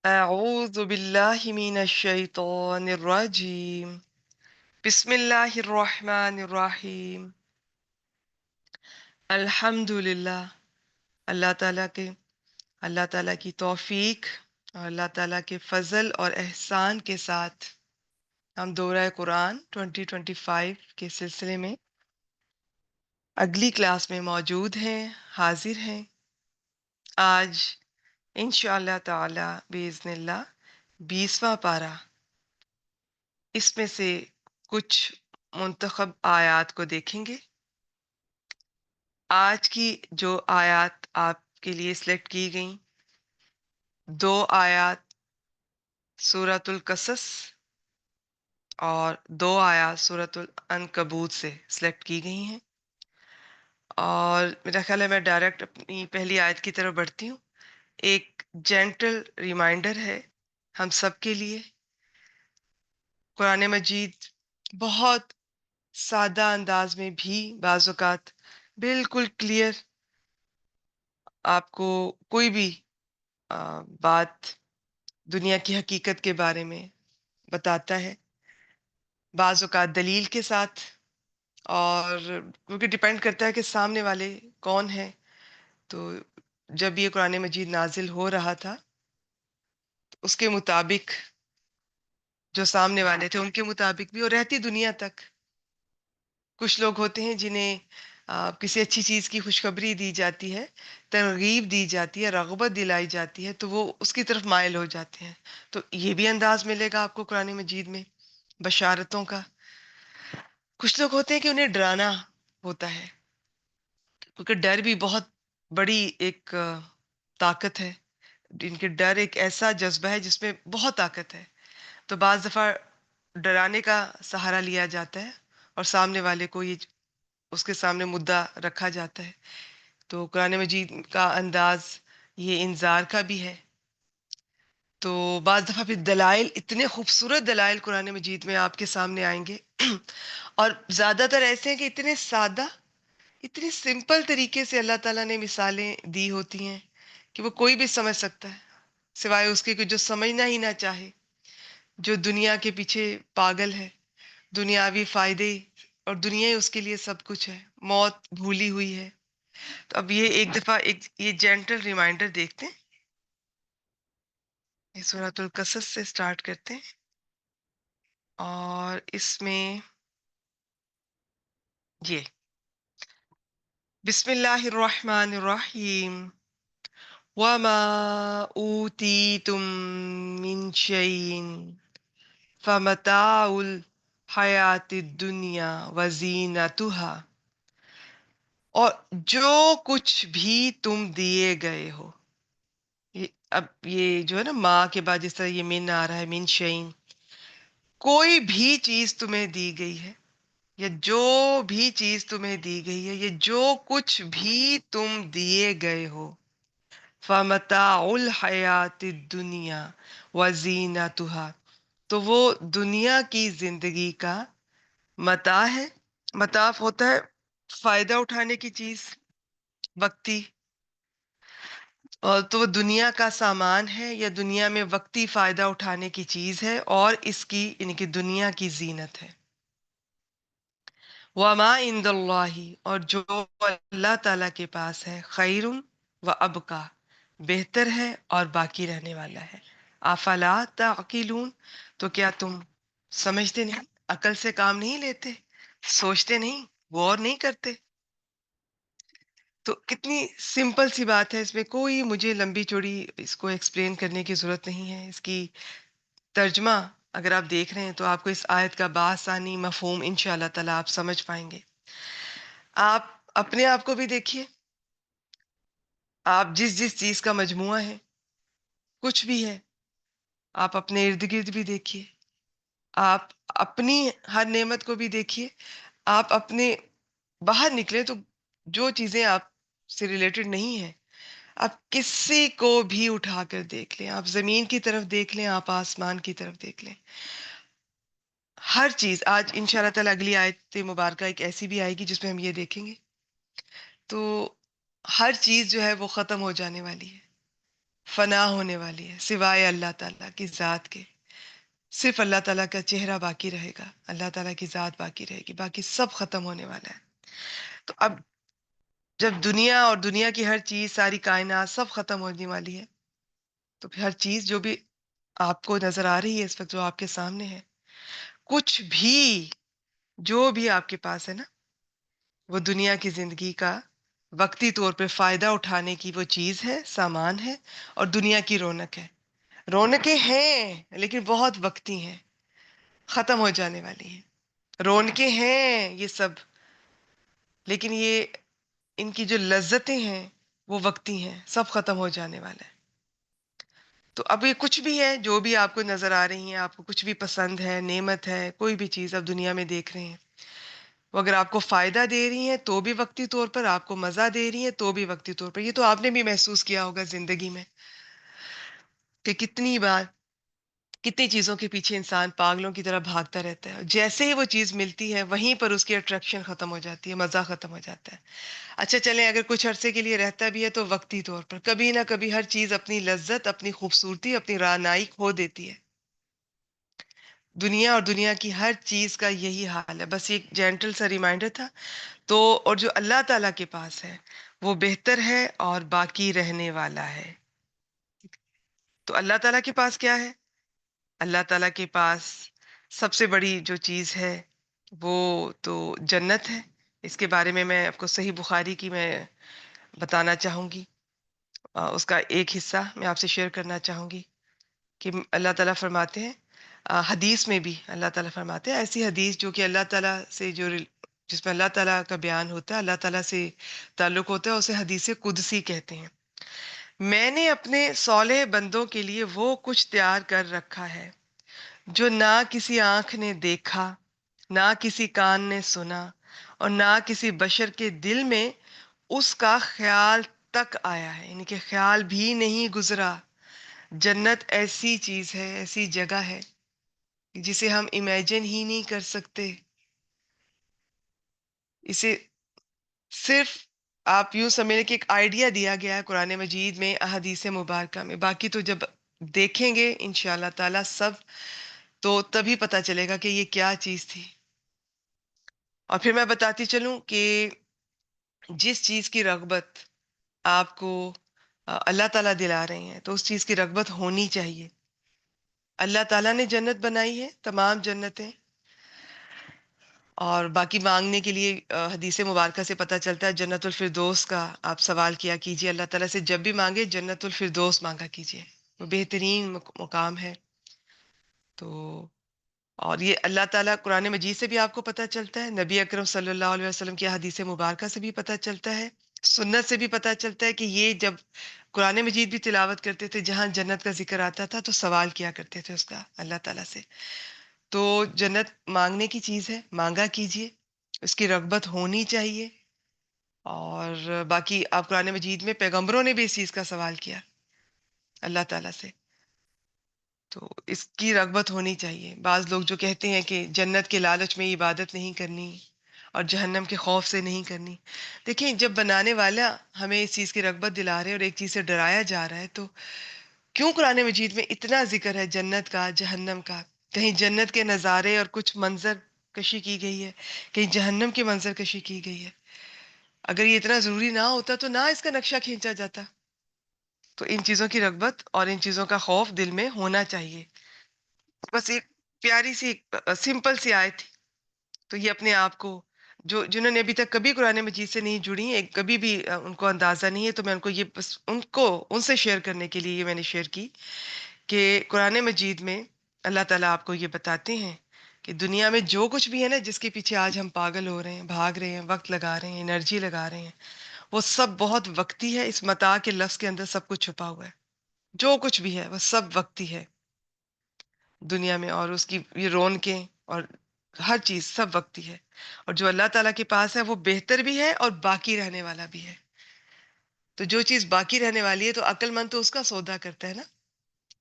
أعوذ بالله من الشيطان الرجيم بسم الله الرحمن الرحيم الحمد للہ اللہ تعالیٰ کی توفیق اور اللہ تعالیٰ کے فضل اور احسان کے ساتھ ہم دورہ قرآن 2025 کے سلسلے میں اگلی کلاس میں موجود ہیں، حاضر ہیں۔ آج انشاءاللہ تعالی بإذن اللہ 20واں پارہ، اس میں سے کچھ منتخب آیات کو دیکھیں گے۔ آج کی جو آیات آپ کے لیے سلیکٹ کی گئیں، دو آیات سورۃ القصص اور دو آیات سورۃ العنکبوت سے سلیکٹ کی گئی ہیں، اور میرا خیال ہے میں ڈائریکٹ اپنی پہلی آیت کی طرف بڑھتی ہوں۔ ایک جینٹل ریمائنڈر ہے ہم سب کے لیے، قرآن مجید بہت سادہ انداز میں بھی بعض اوقات بالکل کلیئر آپ کو کوئی بھی بات دنیا کی حقیقت کے بارے میں بتاتا ہے، بعض اوقات دلیل کے ساتھ، اور کیونکہ ڈیپینڈ کرتا ہے کہ سامنے والے کون ہیں۔ تو جب یہ قرآن مجید نازل ہو رہا تھا تو اس کے مطابق جو سامنے والے تھے ان کے مطابق بھی، اور رہتی دنیا تک کچھ لوگ ہوتے ہیں جنہیں کسی اچھی چیز کی خوشخبری دی جاتی ہے، ترغیب دی جاتی ہے، رغبت دلائی جاتی ہے، تو وہ اس کی طرف مائل ہو جاتے ہیں۔ تو یہ بھی انداز ملے گا آپ کو قرآن مجید میں بشارتوں کا۔ کچھ لوگ ہوتے ہیں کہ انہیں ڈرانا ہوتا ہے، کیونکہ ڈر بھی بہت بڑی ایک طاقت ہے۔ ان کے ڈر ایک ایسا جذبہ ہے جس میں بہت طاقت ہے، تو بعض دفعہ ڈرانے کا سہارا لیا جاتا ہے اور سامنے والے کو یہ اس کے سامنے مدعا رکھا جاتا ہے۔ تو قرآن مجید کا انداز یہ انذار کا بھی ہے۔ تو بعض دفعہ پھر دلائل، اتنے خوبصورت دلائل قرآن مجید میں آپ کے سامنے آئیں گے، اور زیادہ تر ایسے ہیں کہ اتنے سادہ، اتنے سمپل طریقے سے اللہ تعالیٰ نے مثالیں دی ہوتی ہیں کہ وہ کوئی بھی سمجھ سکتا ہے، سوائے اس کے کہ جو سمجھنا ہی نہ چاہے، جو دنیا کے پیچھے پاگل ہے، دنیاوی فائدے اور دنیا ہی اس کے لیے سب کچھ ہے، موت بھولی ہوئی ہے۔ تو اب یہ ایک دفعہ یہ جینٹل ریمائنڈر دیکھتے ہیں۔ یہ سورۃ القصص سے سٹارٹ کرتے ہیں، اور اس میں یہ بسم اللہ الرحمن الرحیم وما اوتیتم من شیء فمتاع الحیات الدنیا وزینتها، اور جو کچھ بھی تم دیے گئے ہو، اب یہ جو ہے نا ماں کے بعد جس طرح یہ من آ رہا ہے، من شعین، کوئی بھی چیز تمہیں دی گئی ہے، یا جو بھی چیز تمہیں دی گئی ہے، یہ جو کچھ بھی تم دیے گئے ہو، فمتاع الحیات الدنیا وزینتها، تو وہ دنیا کی زندگی کا متاع ہے۔ متاع ہوتا ہے فائدہ اٹھانے کی چیز، وقتی، اور تو وہ دنیا کا سامان ہے یا دنیا میں وقتی فائدہ اٹھانے کی چیز ہے، اور اس کی یعنی کہ دنیا کی زینت ہے۔ وما عند اللہ، اور جو اللہ تعالیٰ کے پاس ہے، خیر و ابقا، بہتر ہے اور باقی رہنے والا ہے۔ افلا تعقلون، تو کیا تم سمجھتے نہیں، عقل سے کام نہیں لیتے، سوچتے نہیں، غور نہیں کرتے؟ تو کتنی سمپل سی بات ہے، اس میں کوئی مجھے لمبی چوڑی اس کو ایکسپلین کرنے کی ضرورت نہیں ہے۔ اس کی ترجمہ اگر آپ دیکھ رہے ہیں تو آپ کو اس آیت کا بآسانی مفہوم انشاءاللہ تعالی آپ سمجھ پائیں گے۔ آپ اپنے آپ کو بھی دیکھیے، آپ جس جس چیز کا مجموعہ ہے، کچھ بھی ہے، آپ اپنے ارد گرد بھی دیکھیے، آپ اپنی ہر نعمت کو بھی دیکھیے، آپ اپنے باہر نکلے تو جو چیزیں آپ سے ریلیٹڈ نہیں ہیں، آپ کسی کو بھی اٹھا کر دیکھ لیں، آپ زمین کی طرف دیکھ لیں، آپ آسمان کی طرف دیکھ لیں، ہر چیز آج انشاءاللہ تعالی اگلی آیت مبارکہ ایک ایسی بھی آئے گی جس میں ہم یہ دیکھیں گے، تو ہر چیز جو ہے وہ ختم ہو جانے والی ہے، فنا ہونے والی ہے سوائے اللہ تعالیٰ کی ذات کے. صرف اللہ تعالیٰ کا چہرہ باقی رہے گا، اللہ تعالیٰ کی ذات باقی رہے گی، باقی سب ختم ہونے والا ہے. تو اب جب دنیا اور دنیا کی ہر چیز، ساری کائنات سب ختم ہونے والی ہے، تو پھر ہر چیز جو بھی آپ کو نظر آ رہی ہے اس وقت، جو آپ کے سامنے ہے، کچھ بھی جو بھی آپ کے پاس ہے نا، وہ دنیا کی زندگی کا وقتی طور پہ فائدہ اٹھانے کی وہ چیز ہے، سامان ہے، اور دنیا کی رونق ہے. رونقیں ہیں لیکن بہت وقتی ہیں، ختم ہو جانے والی ہیں. رونقیں ہیں یہ سب، لیکن یہ ان کی جو لذتیں ہیں وہ وقتی ہیں، سب ختم ہو جانے والا ہے. تو اب یہ کچھ بھی ہے جو بھی آپ کو نظر آ رہی ہیں، آپ کو کچھ بھی پسند ہے، نعمت ہے، کوئی بھی چیز آپ دنیا میں دیکھ رہے ہیں، وہ اگر آپ کو فائدہ دے رہی ہیں تو بھی وقتی طور پر، آپ کو مزہ دے رہی ہیں تو بھی وقتی طور پر. یہ تو آپ نے بھی محسوس کیا ہوگا زندگی میں کہ کتنی بار کتنی چیزوں کے پیچھے انسان پاگلوں کی طرح بھاگتا رہتا ہے، جیسے ہی وہ چیز ملتی ہے وہیں پر اس کی اٹریکشن ختم ہو جاتی ہے، مزہ ختم ہو جاتا ہے. اچھا چلیں، اگر کچھ عرصے کے لیے رہتا بھی ہے تو وقتی طور پر، کبھی نہ کبھی ہر چیز اپنی لذت، اپنی خوبصورتی، اپنی رانائی کھو دیتی ہے. دنیا اور دنیا کی ہر چیز کا یہی حال ہے. بس ایک جینٹل سا ریمائنڈر تھا. تو اور جو اللہ تعالیٰ کے پاس ہے وہ بہتر ہے اور باقی رہنے والا ہے. تو اللہ تعالیٰ کے پاس کیا ہے؟ اللہ تعالیٰ کے پاس سب سے بڑی جو چیز ہے وہ تو جنت ہے. اس کے بارے میں آپ کو صحیح بخاری کی میں بتانا چاہوں گی. اس کا ایک حصہ میں آپ سے شیئر کرنا چاہوں گی کہ اللہ تعالیٰ فرماتے ہیں، حدیث میں بھی اللہ تعالیٰ فرماتے ہیں، ایسی حدیث جو کہ اللہ تعالیٰ سے جس میں اللہ تعالیٰ کا بیان ہوتا ہے، اللہ تعالیٰ سے تعلق ہوتا ہے، اسے حدیث قدسی کہتے ہیں. میں نے اپنے صالح بندوں کے لیے وہ کچھ تیار کر رکھا ہے جو نہ کسی آنکھ نے دیکھا، نہ کسی کان نے سنا، اور نہ کسی بشر کے دل میں اس کا خیال تک آیا ہے. یعنی کہ خیال بھی نہیں گزرا. جنت ایسی چیز ہے، ایسی جگہ ہے جسے ہم امیجن ہی نہیں کر سکتے. اسے صرف آپ یوں سمجھیں کہ ایک آئیڈیا دیا گیا ہے قرآن مجید میں، احادیث مبارکہ میں. باقی تو جب دیکھیں گے انشاءاللہ تعالی سب، تو تبھی پتہ چلے گا کہ یہ کیا چیز تھی. اور پھر میں بتاتی چلوں کہ جس چیز کی رغبت آپ کو اللہ تعالیٰ دلا رہے ہیں تو اس چیز کی رغبت ہونی چاہیے. اللہ تعالیٰ نے جنت بنائی ہے، تمام جنتیں. اور باقی مانگنے کے لیے حدیث مبارکہ سے پتہ چلتا ہے جنت الفردوس کا آپ سوال کیا کیجئے اللہ تعالیٰ سے. جب بھی مانگے جنت الفردوس مانگا کیجئے، وہ بہترین مقام ہے. تو اور یہ اللہ تعالیٰ قرآن مجید سے بھی آپ کو پتہ چلتا ہے، نبی اکرم صلی اللہ علیہ وسلم کی حدیث مبارکہ سے بھی پتہ چلتا ہے، سنت سے بھی پتہ چلتا ہے کہ یہ جب قرآن مجید بھی تلاوت کرتے تھے، جہاں جنت کا ذکر آتا تھا تو سوال کیا کرتے تھے اس کا اللہ تعالیٰ سے. تو جنت مانگنے کی چیز ہے، مانگا کیجئے، اس کی رغبت ہونی چاہیے. اور باقی آپ قرآن مجید میں پیغمبروں نے بھی اس چیز کا سوال کیا اللہ تعالیٰ سے، تو اس کی رغبت ہونی چاہیے. بعض لوگ جو کہتے ہیں کہ جنت کے لالچ میں عبادت نہیں کرنی اور جہنم کے خوف سے نہیں کرنی. دیکھیں، جب بنانے والا ہمیں اس چیز کی رغبت دلا رہے اور ایک چیز سے ڈرایا جا رہا ہے، تو کیوں قرآن مجید میں اتنا ذکر ہے جنت کا، جہنم کا؟ کہیں جنت کے نظارے اور کچھ منظر کشی کی گئی ہے، کہیں جہنم کی منظر کشی کی گئی ہے. اگر یہ اتنا ضروری نہ ہوتا تو نہ اس کا نقشہ کھینچا جاتا. تو ان چیزوں کی رغبت اور ان چیزوں کا خوف دل میں ہونا چاہیے. بس ایک پیاری سی سمپل سی آیت تھی. تو یہ اپنے آپ کو جنہوں نے ابھی تک کبھی قرآن مجید سے نہیں جڑی، کبھی بھی ان کو اندازہ نہیں ہے، تو میں ان کو یہ بس ان سے شیئر کرنے کے لیے یہ میں نے شیئر کی کہ قرآن مجید میں اللہ تعالیٰ آپ کو یہ بتاتے ہیں کہ دنیا میں جو کچھ بھی ہے نا، جس کے پیچھے آج ہم پاگل ہو رہے ہیں، بھاگ رہے ہیں، وقت لگا رہے ہیں، انرجی لگا رہے ہیں، وہ سب بہت وقتی ہے. اس متاع کے لفظ کے اندر سب کچھ چھپا ہوا ہے. جو کچھ بھی ہے وہ سب وقتی ہے دنیا میں، اور اس کی یہ رونقیں اور ہر چیز سب وقتی ہے. اور جو اللہ تعالیٰ کے پاس ہے وہ بہتر بھی ہے اور باقی رہنے والا بھی ہے. تو جو چیز باقی رہنے والی ہے تو عقل مند تو اس کا سودا کرتا ہے نا.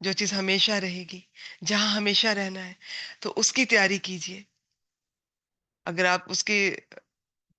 جو چیز ہمیشہ رہے گی، جہاں ہمیشہ رہنا ہے، تو اس کی تیاری کیجئے. اگر آپ اس کے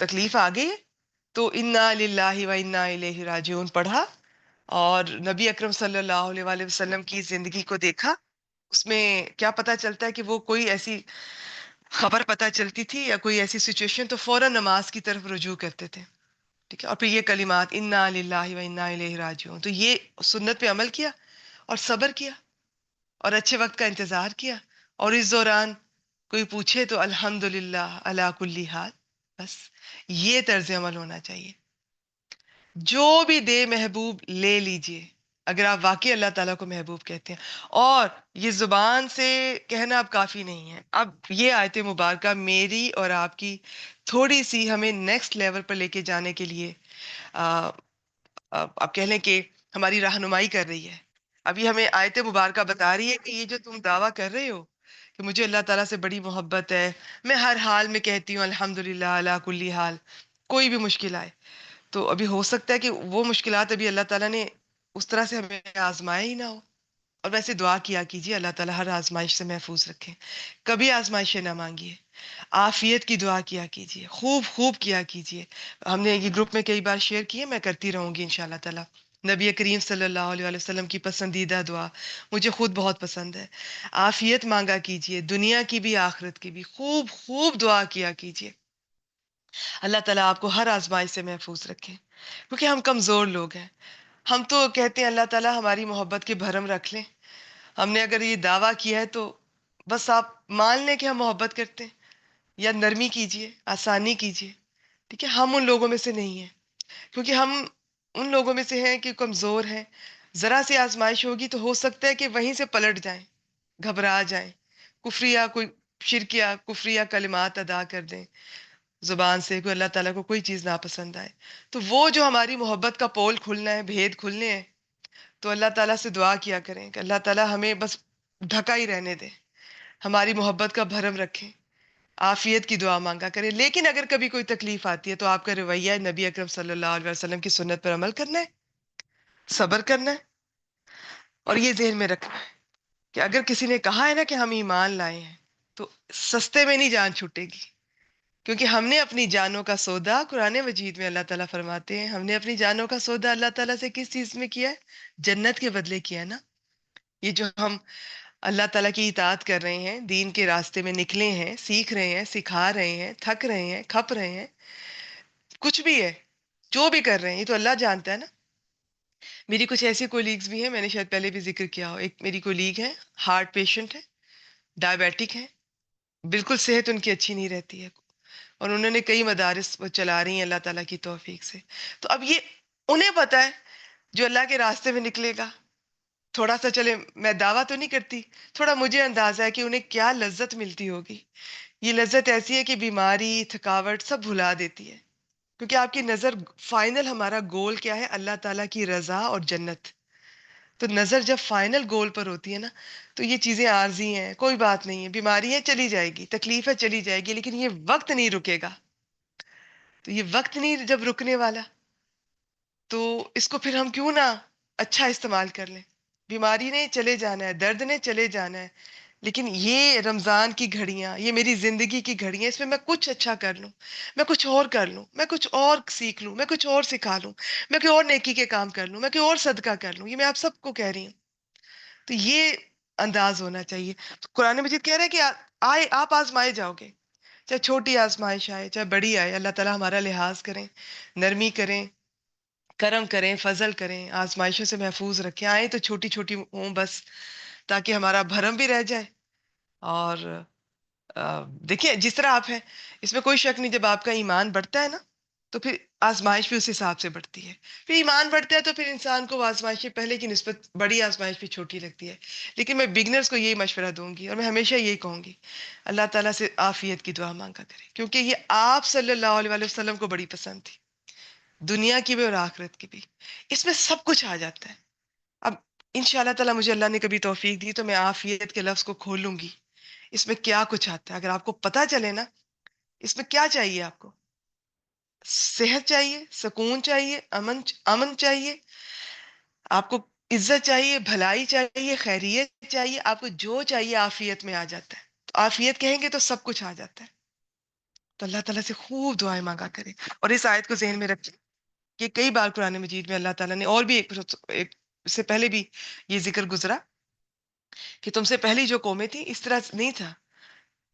تکلیف آ گئی ہے تو انا للہ و انا الیہ راجعون پڑھا، اور نبی اکرم صلی اللہ علیہ وآلہ وسلم کی زندگی کو دیکھا، اس میں کیا پتا چلتا ہے کہ وہ کوئی ایسی خبر پتا چلتی تھی یا کوئی ایسی سچویشن تو فوراً نماز کی طرف رجوع کرتے تھے، ٹھیک ہے، اور پھر یہ کلمات انا للہ و انا الیہ راجعون، تو یہ سنت پہ عمل کیا اور صبر کیا اور اچھے وقت کا انتظار کیا، اور اس دوران کوئی پوچھے تو الحمدللہ علی کل حال، بس یہ طرز عمل ہونا چاہیے۔ جو بھی دے محبوب لے لیجئے، اگر آپ واقعی اللہ تعالیٰ کو محبوب کہتے ہیں، اور یہ زبان سے کہنا اب کافی نہیں ہے، اب یہ آیت مبارکہ میری اور آپ کی تھوڑی سی ہمیں نیکسٹ لیول پر لے کے جانے کے لیے آپ کہہ لیں کہ ہماری رہنمائی کر رہی ہے۔ اب یہ ہمیں آیت مبارکہ بتا رہی ہے کہ یہ جو تم دعویٰ کر رہے ہو کہ مجھے اللہ تعالیٰ سے بڑی محبت ہے، میں ہر حال میں کہتی ہوں الحمدللہ علی کل حال، کوئی بھی مشکل آئے، تو ابھی ہو سکتا ہے کہ وہ مشکلات ابھی اللہ تعالیٰ نے اس طرح سے ہمیں آزمایا ہی نہ ہو، اور ویسے دعا کیا کیجیے اللہ تعالیٰ ہر آزمائش سے محفوظ رکھے، کبھی آزمائشیں نہ مانگیے، عافیت کی دعا کیا کیجیے، خوب خوب کیا کیجیے۔ ہم نے یہ گروپ میں کئی بار شیئر کی ہے، میں کرتی رہوں گی انشاءاللہ تعالیٰ۔ نبی کریم صلی اللہ علیہ وآلہ وسلم کی پسندیدہ دعا مجھے خود بہت پسند ہے، عافیت مانگا کیجیے، دنیا کی بھی آخرت کی بھی، خوب خوب دعا کیا کیجیے، اللہ تعالیٰ آپ کو ہر آزمائش سے محفوظ رکھے، کیونکہ ہم کمزور لوگ ہیں۔ ہم تو کہتے ہیں اللہ تعالیٰ ہماری محبت کے بھرم رکھ لیں، ہم نے اگر یہ دعویٰ کیا ہے تو بس آپ مان لیں کہ ہم محبت کرتے ہیں، یا نرمی کیجیے، آسانی کیجیے، ٹھیک ہے، ہم ان لوگوں میں سے نہیں ہیں، کیونکہ ہم ان لوگوں میں سے ہیں کہ کمزور ہیں، ذرا سی آزمائش ہوگی تو ہو سکتا ہے کہ وہیں سے پلٹ جائیں، گھبرا جائیں، کفریہ کوئی شرکیہ کفریہ کلمات ادا کر دیں زبان سے، کوئی اللہ تعالیٰ کو کوئی چیز ناپسند آئے، تو وہ جو ہماری محبت کا پول کھلنا ہے، بھید کھلنے ہیں، تو اللہ تعالیٰ سے دعا کیا کریں کہ اللہ تعالیٰ ہمیں بس ڈھکا ہی رہنے دے، ہماری محبت کا بھرم رکھیں، عافیت کی دعا مانگا کریں۔ لیکن اگر کبھی کوئی تکلیف آتی ہے تو آپ کا رویہ نبی اکرم صلی اللہ علیہ وسلم کی سنت پر عمل کرنا ہے، صبر کرنا ہے، اور یہ ذہن میں رکھنا ہے کہ اگر کسی نے کہا ہے نا کہ ہم ایمان لائے ہیں، تو سستے میں نہیں جان چھوٹے گی، کیونکہ ہم نے اپنی جانوں کا سودا، قرآن مجید میں اللہ تعالیٰ فرماتے ہیں ہم نے اپنی جانوں کا سودا اللہ تعالیٰ سے کس چیز میں کیا ہے؟ جنت کے بدلے کیا ہے نا۔ یہ جو ہم اللہ تعالیٰ کی اطاعت کر رہے ہیں، دین کے راستے میں نکلے ہیں، سیکھ رہے ہیں، سکھا رہے ہیں، تھک رہے ہیں، کھپ رہے ہیں، کچھ بھی ہے، جو بھی کر رہے ہیں، یہ تو اللہ جانتا ہے نا۔ میری کچھ ایسی کولیگز بھی ہیں، میں نے شاید پہلے بھی ذکر کیا ہو، ایک میری کولیگ ہے، ہارٹ پیشنٹ ہے، ڈائبیٹک ہے، بالکل صحت ان کی اچھی نہیں رہتی ہے، اور انہوں نے کئی مدارس وہ چلا رہی ہیں اللہ تعالیٰ کی توفیق سے۔ تو اب یہ انہیں پتہ ہے جو اللہ کے راستے میں نکلے گا، تھوڑا سا چلے، میں دعویٰ تو نہیں کرتی، تھوڑا مجھے اندازہ ہے کہ انہیں کیا لذت ملتی ہوگی۔ یہ لذت ایسی ہے کہ بیماری، تھکاوٹ سب بھلا دیتی ہے، کیونکہ آپ کی نظر فائنل، ہمارا گول کیا ہے؟ اللہ تعالیٰ کی رضا اور جنت۔ تو نظر جب فائنل گول پر ہوتی ہے نا، تو یہ چیزیں عارضی ہیں، کوئی بات نہیں ہے، بیماری ہے چلی جائے گی، تکلیف ہے چلی جائے گی، لیکن یہ وقت نہیں رکے گا۔ تو یہ وقت نہیں جب رکنے والا، تو اس کو پھر ہم کیوں نہ اچھا استعمال کر لیں؟ بیماری نے چلے جانا ہے، درد نے چلے جانا ہے، لیکن یہ رمضان کی گھڑیاں، یہ میری زندگی کی گھڑیاں، اس میں میں کچھ اچھا کر لوں، میں کچھ اور کر لوں، میں کچھ اور سیکھ لوں، میں کچھ اور سکھا لوں، میں کوئی اور نیکی کے کام کر لوں، میں کوئی اور صدقہ کر لوں، یہ میں آپ سب کو کہہ رہی ہوں۔ تو یہ انداز ہونا چاہیے۔ تو قرآن مجید کہہ رہا ہے کہ آئے آپ آزمائے جاؤ گے، چاہے چھوٹی آزمائش آئے چاہے بڑی آئے، اللہ تعالیٰ ہمارا لحاظ کریں، نرمی کریں، کرم کریں، فضل کریں، آزمائشوں سے محفوظ رکھیں، آئیں تو چھوٹی چھوٹی ہوں بس، تاکہ ہمارا بھرم بھی رہ جائے۔ اور دیکھیں جس طرح آپ ہیں، اس میں کوئی شک نہیں، جب آپ کا ایمان بڑھتا ہے نا تو پھر آزمائش بھی اس حساب سے بڑھتی ہے، پھر ایمان بڑھتا ہے تو پھر انسان کو وہ آزمائشیں پہلے کی نسبت بڑی آزمائش بھی چھوٹی لگتی ہے۔ لیکن میں بگنرز کو یہی مشورہ دوں گی، اور میں ہمیشہ یہی کہوں گی، اللہ تعالیٰ سے عافیت کی دعا مانگا کریں، کیونکہ یہ آپ صلی اللہ علیہ وآلہ وسلم کو بڑی پسند تھی، دنیا کی بھی اور آخرت کی بھی، اس میں سب کچھ آ جاتا ہے۔ اب انشاءاللہ تعالیٰ مجھے اللہ نے کبھی توفیق دی تو میں عافیت کے لفظ کو کھولوں گی، اس میں کیا کچھ آتا ہے، اگر آپ کو پتہ چلے نا اس میں کیا چاہیے، آپ کو صحت چاہیے، سکون چاہیے، امن چاہیے، آپ کو عزت چاہیے، بھلائی چاہیے، خیریت چاہیے، آپ کو جو چاہیے عافیت میں آ جاتا ہے۔ تو عافیت کہیں گے تو سب کچھ آ جاتا ہے۔ تو اللہ تعالیٰ سے خوب دعائیں مانگا کریں. اور اس آیت کو ذہن میں رکھیں کہ کئی بار قرآن مجید میں اللہ تعالیٰ نے اور بھی اس سے پہلے بھی یہ ذکر گزرا کہ تم سے پہلی جو قومیں تھیں اس طرح نہیں تھا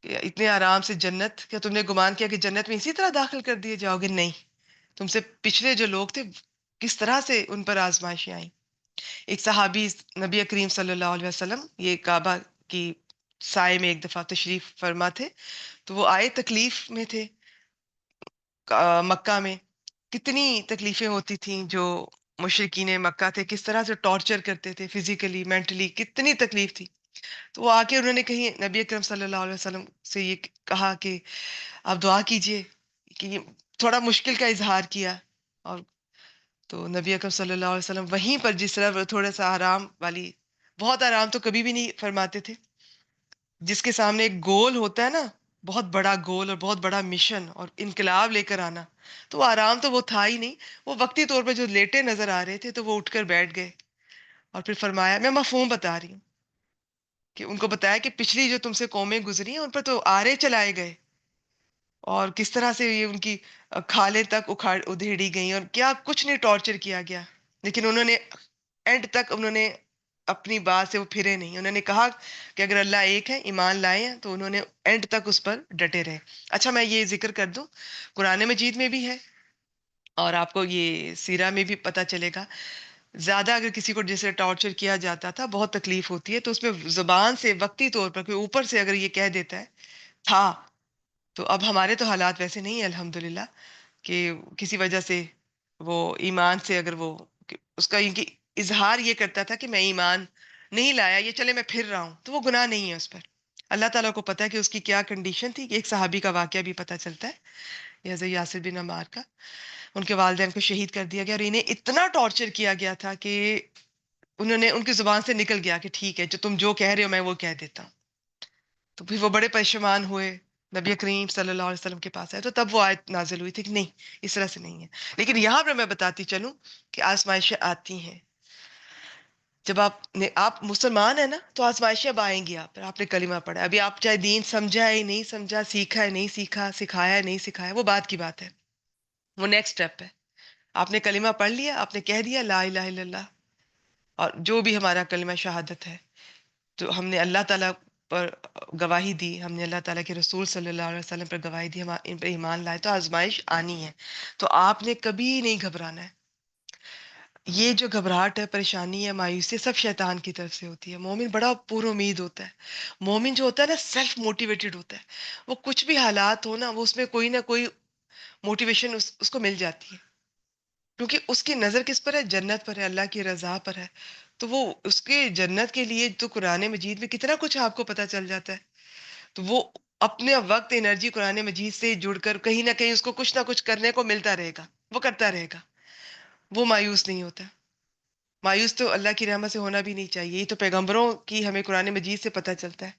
کہ اتنے آرام سے جنت، کیا تم نے گمان کیا کہ جنت میں اسی طرح داخل کر دیے جاؤ گے؟ نہیں. تم سے پچھلے جو لوگ تھے کس طرح سے ان پر آزمائشیں آئیں. ایک صحابی نبی کریم صلی اللہ علیہ وسلم یہ کعبہ کی سائے میں ایک دفعہ تشریف فرما تھے، تو وہ آئے تکلیف میں تھے. مکہ میں کتنی تکلیفیں ہوتی تھیں، جو مشرکین مکہ تھے کس طرح سے ٹارچر کرتے تھے، فزیکلی مینٹلی کتنی تکلیف تھی. تو وہ آ کے انہوں نے کہیں نبی اکرم صلی اللہ علیہ وسلم سے یہ کہا کہ آپ دعا کیجئے، کہ یہ تھوڑا مشکل کا اظہار کیا. اور تو نبی اکرم صلی اللہ علیہ وسلم وہیں پر جس طرح تھوڑا سا آرام والی، بہت آرام تو کبھی بھی نہیں فرماتے تھے. جس کے سامنے ایک گول ہوتا ہے نا، بہت بڑا گول اور بہت بڑا مشن اور انقلاب لے کر آنا، تو وہ آرام تو وہ تھا ہی نہیں. وہ وقتی طور پہ جو لیٹے نظر آ رہے تھے تو وہ اٹھ کر بیٹھ گئے اور پھر فرمایا، میں مفہوم بتا رہی ہوں کہ ان کو بتایا کہ پچھلی جو تم سے قومیں گزری ہیں ان پر تو آرے چلائے گئے، اور کس طرح سے یہ ان کی کھالیں تک ادھیڑی گئیں اور کیا کچھ نہیں ٹارچر کیا گیا. لیکن انہوں نے اینڈ تک انہوں نے اپنی بات سے وہ پھرے نہیں. انہوں نے کہا کہ اگر اللہ ایک ہے، ایمان لائے ہیں، تو انہوں نے اینڈ تک اس پر ڈٹے رہے. اچھا میں یہ ذکر کر دوں، قرآن مجید میں بھی ہے اور آپ کو یہ سیرہ میں بھی پتہ چلے گا. زیادہ اگر کسی کو جیسے ٹارچر کیا جاتا تھا، بہت تکلیف ہوتی ہے، تو اس میں زبان سے وقتی طور پر کوئی اوپر سے اگر یہ کہہ دیتا ہے تھا، تو اب ہمارے تو حالات ویسے نہیں ہیں الحمدللہ، کہ کسی وجہ سے وہ ایمان سے اگر وہ اس کا اظہار یہ کرتا تھا کہ میں ایمان نہیں لایا، یہ چلے میں پھر رہا ہوں، تو وہ گناہ نہیں ہے اس پر. اللہ تعالیٰ کو پتا ہے کہ اس کی کیا کنڈیشن تھی. ایک صحابی کا واقعہ بھی پتہ چلتا ہے، حضرت یاسر بن عمار کا. ان کے والدین کو شہید کر دیا گیا اور انہیں اتنا ٹارچر کیا گیا تھا کہ انہوں نے ان کی زبان سے نکل گیا کہ ٹھیک ہے جو تم جو کہہ رہے ہو میں وہ کہہ دیتا ہوں. تو پھر وہ بڑے پریشان ہوئے، نبی کریم صلی اللہ علیہ وسلم کے پاس آئے، تو تب وہ آیت نازل ہوئی تھی کہ نہیں، اس طرح سے نہیں ہے. لیکن یہاں پر میں بتاتی چلوں کہ آزمائشیں آتی ہیں. جب آپ مسلمان ہیں نا، تو آزمائشیں اب آئیں گی. آپ نے کلمہ پڑھا، ابھی آپ چاہے دین سمجھا ہے نہیں سمجھا، سیکھا ہے نہیں سیکھا، سکھایا ہے نہیں سکھایا، وہ بات کی بات ہے، وہ نیکسٹ اسٹیپ ہے. آپ نے کلمہ پڑھ لیا، آپ نے کہہ دیا لا الہ الا اللہ، اور جو بھی ہمارا کلمہ شہادت ہے، تو ہم نے اللہ تعالیٰ پر گواہی دی، ہم نے اللہ تعالیٰ کے رسول صلی اللہ علیہ وسلم پر گواہی دی، ہم ان پر ایمان لائے، تو آزمائش آنی ہے. تو آپ نے کبھی نہیں گھبرانا ہے. یہ جو گھبراہٹ ہے، پریشانی ہے، مایوسی، سب شیطان کی طرف سے ہوتی ہے. مومن بڑا پر امید ہوتا ہے. مومن جو ہوتا ہے نا، سیلف موٹیویٹڈ ہوتا ہے. وہ کچھ بھی حالات ہو نا، وہ اس میں کوئی نہ کوئی موٹیویشن اس کو مل جاتی ہے، کیونکہ اس کی نظر کس پر ہے؟ جنت پر ہے، اللہ کی رضا پر ہے. تو وہ اس کے جنت کے لیے تو قرآن مجید میں کتنا کچھ آپ کو پتہ چل جاتا ہے. تو وہ اپنے وقت انرجی قرآن مجید سے جڑ کر کہیں نہ کہیں اس کو کچھ نہ کچھ کرنے کو ملتا رہے گا، وہ کرتا رہے گا، وہ مایوس نہیں ہوتا. مایوس تو اللہ کی رحمت سے ہونا بھی نہیں چاہیے. یہ تو پیغمبروں کی ہمیں قرآن مجید سے پتہ چلتا ہے.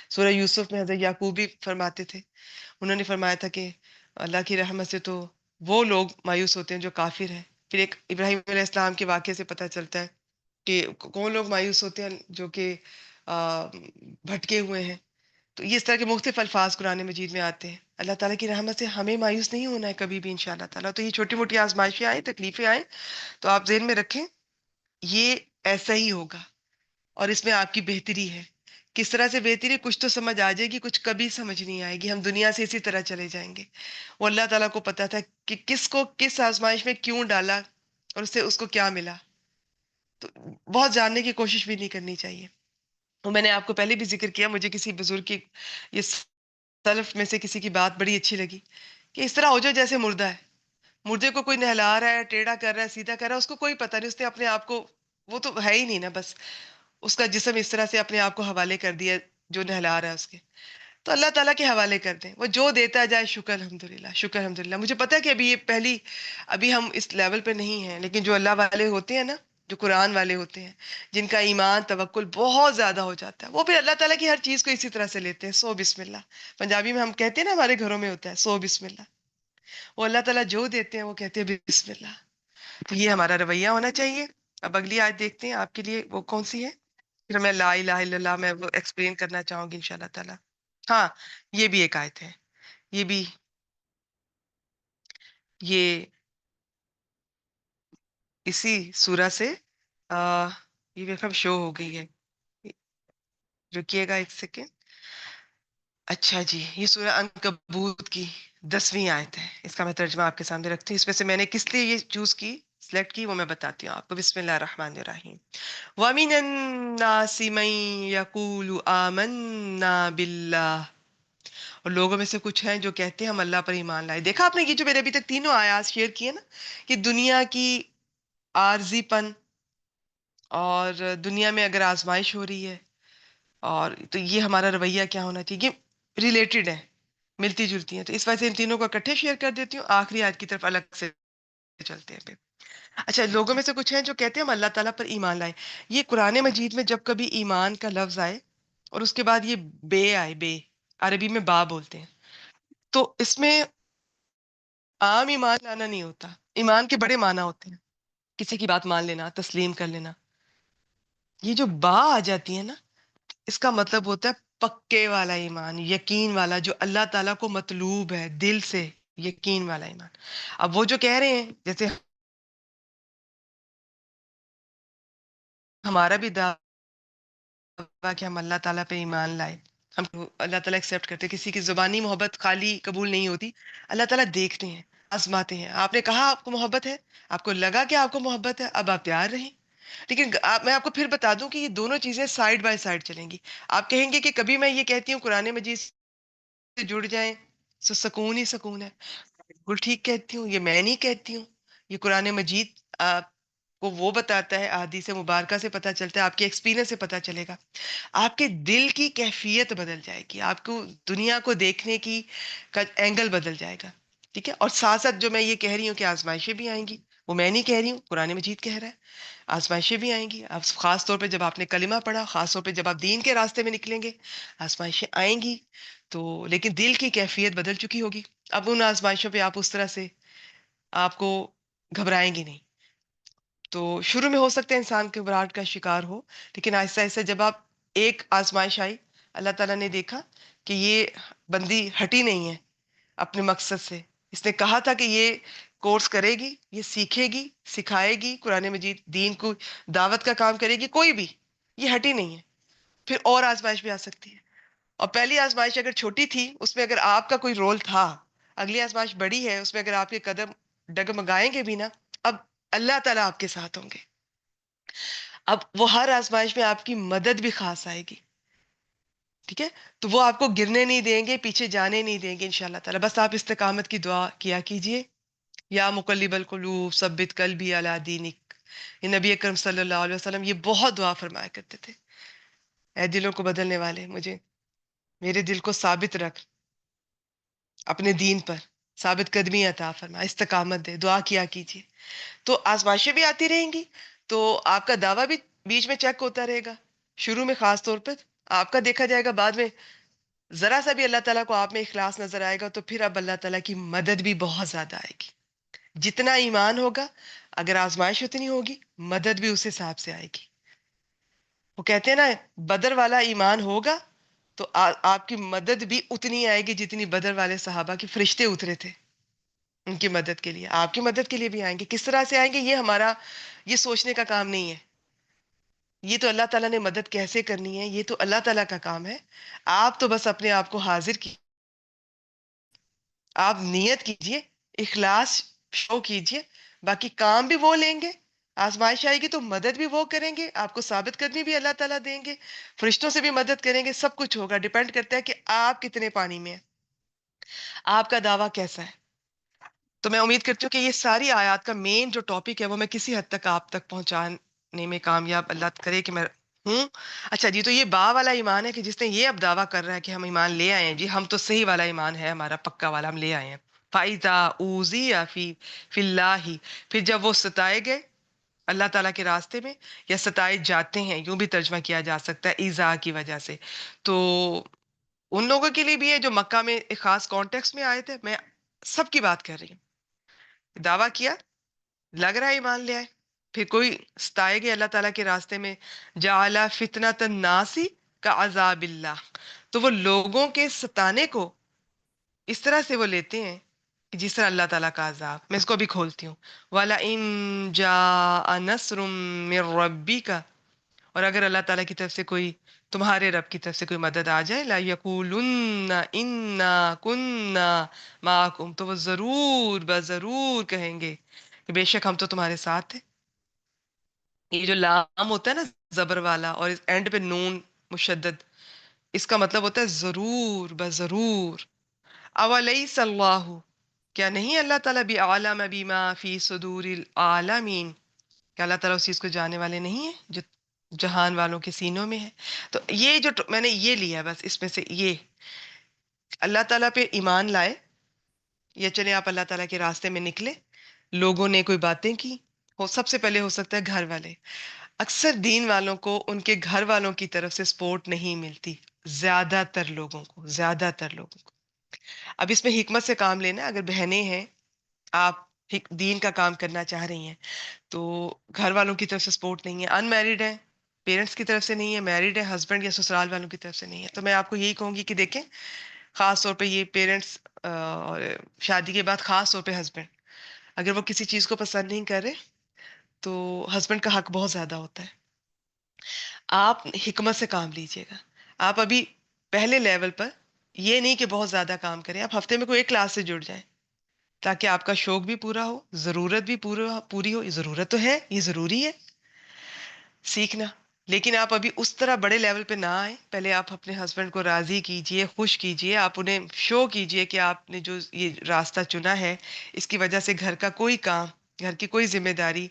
سورہ یوسف میں حضرت یعقوب بھی فرماتے تھے، انہوں نے فرمایا تھا کہ اللہ کی رحمت سے تو وہ لوگ مایوس ہوتے ہیں جو کافر ہیں. پھر ایک ابراہیم علیہ السلام کے واقعے سے پتہ چلتا ہے کہ کون لوگ مایوس ہوتے ہیں، جو کہ بھٹکے ہوئے ہیں. تو یہ اس طرح کے مختلف الفاظ قرآن مجید میں آتے ہیں. اللہ تعالیٰ کی رحمت سے ہمیں مایوس نہیں ہونا ہے کبھی بھی انشاءاللہ تعالیٰ. تو یہ چھوٹی موٹی آزمائشیں آئیں، تکلیفیں آئیں، تو آپ ذہن میں رکھیں یہ ایسا ہی ہوگا، اور اس میں آپ کی بہتری ہے. کس طرح سے بہتری؟ کچھ تو سمجھ آ جائے گی، کچھ کبھی سمجھ نہیں آئے گی. ہم دنیا سے اسی طرح چلے جائیں گے. وہ اللہ تعالیٰ کو پتا تھا کہ کس کو کس آزمائش میں کیوں ڈالا اور اس کو کیا ملا. تو بہت جاننے کی کوشش بھی نہیں کرنی چاہیے. وہ میں نے آپ کو پہلے بھی ذکر کیا، مجھے کسی بزرگ کی، یہ سلف میں سے کسی کی بات بڑی اچھی لگی کہ اس طرح ہو جائے جیسے مردہ ہے. مردے کو کوئی نہلا رہا ہے، ٹیڑھا کر رہا ہے، سیدھا کر رہا ہے، اس کو کوئی پتہ نہیں، اس نے اپنے آپ کو، وہ تو ہے ہی نہیں نا، بس اس کا جسم اس طرح سے اپنے آپ کو حوالے کر دیا جو نہلا رہا ہے اس کے. تو اللہ تعالیٰ کے حوالے کر دیں، وہ جو دیتا جائے. شکر الحمدللہ، شکر الحمدللہ. مجھے پتا ہے کہ ابھی ہم اس لیول پہ نہیں ہیں، لیکن جو اللہ والے ہوتے ہیں نا، جو قرآن والے ہوتے ہیں، جن کا ایمان توکل بہت زیادہ ہو جاتا ہے، وہ پھر اللہ تعالیٰ کی ہر چیز کو اسی طرح سے لیتے ہیں. سو بسم اللہ. پنجابی میں ہم کہتے ہیں نا، ہمارے گھروں میں ہوتا ہے سو بسم اللہ. وہ اللہ تعالیٰ جو دیتے ہیں وہ کہتے ہیں بسم اللہ. تو یہ ہمارا رویہ ہونا چاہیے. اب اگلی آیت دیکھتے ہیں آپ کے لیے وہ کون سی ہے. پھر میں لا الہ الا اللہ میں وہ ایکسپلین کرنا چاہوں گی انشاءاللہ تعالیٰ. ہاں، یہ بھی ایک آیت ہے، یہ بھی یہ اسی سورہ سے آ, یہ میرے خیال شو ہو گئی ہے، رکیے گا ایک سیکنڈ. اچھا جی، یہ سورہ عنکبوت کی 10ویں آیت ہے. اس کا میں ترجمہ آپ کے سامنے رکھتی ہوں. اس میں سے میں نے کس لیے یہ چوز کی، سلیکٹ کی، وہ میں بتاتی ہوں آپ کو. بسم اللہ الرحمن الرحیم. وَمِنَ النَّاسِ مَن يَقُولُ آمَنَّا بِاللَّهِ، اور لوگوں میں سے کچھ ہیں جو کہتے ہیں ہم اللہ پر ایمان لائے. دیکھا آپ نے یہ جو میں نے ابھی تک تینوں آیات شیئر کیے نا، کہ دنیا کی عارضی پن اور دنیا میں اگر آزمائش ہو رہی ہے، اور تو یہ ہمارا رویہ کیا ہونا چاہیے، یہ ریلیٹڈ ہے، ملتی جلتی ہیں. تو اس وجہ سے ان تینوں کو اکٹھے شیئر کر دیتی ہوں، آخری آیت کی طرف الگ سے چلتے ہیں پھر. اچھا، لوگوں میں سے کچھ ہیں جو کہتے ہیں ہم اللہ تعالیٰ پر ایمان لائے. یہ قرآن مجید میں جب کبھی ایمان کا لفظ آئے اور اس کے بعد یہ بے آئے، بے عربی میں با بولتے ہیں، تو اس میں عام ایمان لانا نہیں ہوتا. ایمان کے بڑے معنی ہوتے ہیں، کسی کی بات مان لینا، تسلیم کر لینا. یہ جو با آ جاتی ہے نا، اس کا مطلب ہوتا ہے پکے والا ایمان، یقین والا، جو اللہ تعالیٰ کو مطلوب ہے، دل سے یقین والا ایمان. اب وہ جو کہہ رہے ہیں، جیسے ہمارا بھی دعویٰ کہ ہم اللہ تعالیٰ پہ ایمان لائے، ہم اللہ تعالیٰ ایکسیپٹ کرتے. کسی کی زبانی محبت خالی قبول نہیں ہوتی، اللہ تعالیٰ دیکھتے ہیں، آزماتے ہیں. آپ نے کہا آپ کو محبت ہے، آپ کو لگا کہ آپ کو محبت ہے، اب آپ تیار رہیں. لیکن میں آپ کو پھر بتا دوں کہ یہ دونوں چیزیں سائڈ بائی سائڈ چلیں گی. آپ کہیں گے کہ کبھی میں یہ کہتی ہوں قرآن مجید سے جڑ جائیں تو سکون ہی سکون ہے. بالکل ٹھیک کہتی ہوں، یہ میں نہیں کہتی ہوں، یہ قرآن مجید آپ کو وہ بتاتا ہے، احادیث مبارکہ سے پتہ چلتا ہے، آپ کے ایکسپیرینس سے پتہ چلے گا. آپ کے دل کی کیفیت بدل جائے گی، آپ کو دنیا کو دیکھنے کی کا اینگل بدل جائے گا. ٹھیک ہے. اور ساتھ ساتھ جو میں یہ کہہ رہی ہوں کہ آزمائشیں بھی آئیں گی، وہ میں نہیں کہہ رہی ہوں، قرآن مجید کہہ رہا ہے. آزمائشیں بھی آئیں گی، اب خاص طور پہ جب آپ نے کلمہ پڑھا، خاص طور پہ جب آپ دین کے راستے میں نکلیں گے، آزمائشیں آئیں گی. تو لیکن دل کی کیفیت بدل چکی ہوگی. اب ان آزمائشوں پہ آپ اس طرح سے آپ کو گھبرائیں گی نہیں. تو شروع میں ہو سکتا ہے انسان گھبراہٹ کا شکار ہو، لیکن آہستہ آہستہ جب آپ ایک آزمائش آئی، اللہ تعالیٰ نے دیکھا کہ یہ بندی ہٹی نہیں ہے اپنے مقصد سے، اس نے کہا تھا کہ یہ کورس کرے گی، یہ سیکھے گی، سکھائے گی، قرآن مجید دین کو دعوت کا کام کرے گی، کوئی بھی، یہ ہٹی نہیں ہے. پھر اور آزمائش بھی آ سکتی ہے. اور پہلی آزمائش اگر چھوٹی تھی، اس میں اگر آپ کا کوئی رول تھا، اگلی آزمائش بڑی ہے، اس میں اگر آپ کے قدم ڈگمگائیں گے بھی نا، اب اللہ تعالیٰ آپ کے ساتھ ہوں گے. اب وہ ہر آزمائش میں آپ کی مدد بھی خاص آئے گی. ٹھیک ہے. تو وہ آپ کو گرنے نہیں دیں گے، پیچھے جانے نہیں دیں گے انشاءاللہ تعالیٰ. بس آپ استقامت کی دعا کیا کیجئے. یا مقلب القلوب ثبت قلبی علی دینک. یہ نبی اکرم صلی اللہ علیہ وسلم یہ بہت دعا فرمایا کرتے تھے. اے دلوں کو بدلنے والے، مجھے میرے دل کو ثابت رکھ اپنے دین پر، ثابت قدمی عطا فرما، استقامت دے. دعا کیا کیجئے. تو آزمائشیں بھی آتی رہیں گی، تو آپ کا دعویٰ بھی بیچ میں چیک ہوتا رہے گا. شروع میں خاص طور پر آپ کا دیکھا جائے گا، بعد میں ذرا سا بھی اللہ تعالیٰ کو آپ میں اخلاص نظر آئے گا، تو پھر اب اللہ تعالیٰ کی مدد بھی بہت زیادہ آئے گی. جتنا ایمان ہوگا، اگر آزمائش اتنی ہوگی، مدد بھی اس حساب سے آئے گی. وہ کہتے ہیں نا، بدر والا ایمان ہوگا تو آپ کی مدد بھی اتنی آئے گی جتنی بدر والے صحابہ کے فرشتے اترے تھے ان کی مدد کے لیے. آپ کی مدد کے لیے بھی آئیں گے. کس طرح سے آئیں گے، یہ ہمارا یہ سوچنے کا کام نہیں ہے. یہ تو اللہ تعالیٰ نے مدد کیسے کرنی ہے، یہ تو اللہ تعالیٰ کا کام ہے. آپ تو بس اپنے آپ کو حاضر کی، آپ نیت کیجئے، اخلاص شو کیجئے، باقی کام بھی وہ لیں گے. آزمائش آئے گی تو مدد بھی وہ کریں گے، آپ کو ثابت قدمی بھی اللہ تعالیٰ دیں گے، فرشتوں سے بھی مدد کریں گے. سب کچھ ہوگا، ڈیپینڈ کرتا ہے کہ آپ کتنے پانی میں ہیں، آپ کا دعویٰ کیسا ہے. تو میں امید کرتی ہوں کہ یہ ساری آیات کا مین جو ٹاپک ہے وہ میں کسی حد تک آپ تک پہنچانے میں کامیاب اللہ کرے کہ میں ہوں. اچھا جی، تو یہ با والا ایمان ہے کہ جس نے یہ اب دعویٰ کر رہا ہے کہ ہم ایمان لے آئے ہیں، جی ہم تو صحیح والا ایمان ہے ہمارا، پکا والا ہم لے آئے ہیں. فَإِذَا أُوذِيَ فِي اللَّهِ، پھر جب وہ ستائے گئے اللہ تعالیٰ کے راستے میں، یا ستائے جاتے ہیں، یوں بھی ترجمہ کیا جا سکتا ہے ایذا کی وجہ سے. تو ان لوگوں کے لیے بھی ہے جو مکہ میں ایک خاص کانٹیکس میں آئے تھے. میں سب کی بات کر رہی ہوں. دعویٰ کیا، لگ رہا ہے ایمان لے آئے، پھر کوئی ستائے گے اللہ تعالیٰ کے راستے میں، جعل فتنۃ الناس کعذاب اللہ، تو وہ لوگوں کے ستانے کو اس طرح سے وہ لیتے ہیں کہ جس طرح اللہ تعالیٰ کا عذاب، میں اس کو بھی کھولتی ہوں، وَلَئِن جَاءَ نَصْرٌ مِّن رَّبِّكَ، اور اگر اللہ تعالیٰ کی طرف سے کوئی، تمہارے رب کی طرف سے کوئی مدد آ جائے، لا یقولن انا کننا معکم، تو وہ ضرور بضرور کہیں گے کہ بے شک ہم تو تمہارے ساتھ ہیں. یہ جو لام ہوتا ہے نا زبر والا اور اینڈ پہ نون مشدد، اس کا مطلب ہوتا ہے ضرور بضرور. اولیس اللہ، کیا نہیں اللہ تعالیٰ بعلم بما فی صدور العالمین، کہ اللہ تعالیٰ اس چیز کو جاننے والے نہیں ہیں جو جہان والوں کے سینوں میں ہے. تو یہ جو میں نے یہ لیا ہے، بس اس میں سے یہ اللہ تعالیٰ پہ ایمان لائے، یا چلے آپ اللہ تعالیٰ کے راستے میں نکلے، لوگوں نے کوئی باتیں کی، سب سے پہلے ہو سکتا ہے گھر والے. اکثر دین والوں کو ان کے گھر والوں کی طرف سے سپورٹ نہیں ملتی، زیادہ تر لوگوں کو، زیادہ تر لوگوں کو. اب اس میں حکمت سے کام لینا. اگر بہنیں ہیں، آپ دین کا کام کرنا چاہ رہی ہیں، تو گھر والوں کی طرف سے سپورٹ نہیں ہے، ان میرڈ ہے، پیرنٹس کی طرف سے نہیں ہے، میرڈ ہے، ہسبینڈ یا سسرال والوں کی طرف سے نہیں ہے، تو میں آپ کو یہی کہوں گی کہ دیکھیں، خاص طور پہ یہ پیرنٹس، اور شادی کے بعد خاص طور پہ ہسبینڈ، اگر وہ کسی چیز کو پسند نہیں کر رہے تو ہسبینڈ کا حق بہت زیادہ ہوتا ہے. آپ حکمت سے کام لیجئے گا. آپ ابھی پہلے لیول پر یہ نہیں کہ بہت زیادہ کام کریں، آپ ہفتے میں کوئی ایک کلاس سے جڑ جائیں تاکہ آپ کا شوق بھی پورا ہو، ضرورت بھی پوری ہو. یہ ضرورت تو ہے، یہ ضروری ہے سیکھنا، لیکن آپ ابھی اس طرح بڑے لیول پہ نہ آئیں. پہلے آپ اپنے ہسبینڈ کو راضی کیجئے، خوش کیجئے، آپ انہیں شو کیجئے کہ آپ نے جو یہ راستہ چنا ہے، اس کی وجہ سے گھر کا کوئی کام، گھر کی کوئی ذمہ داری،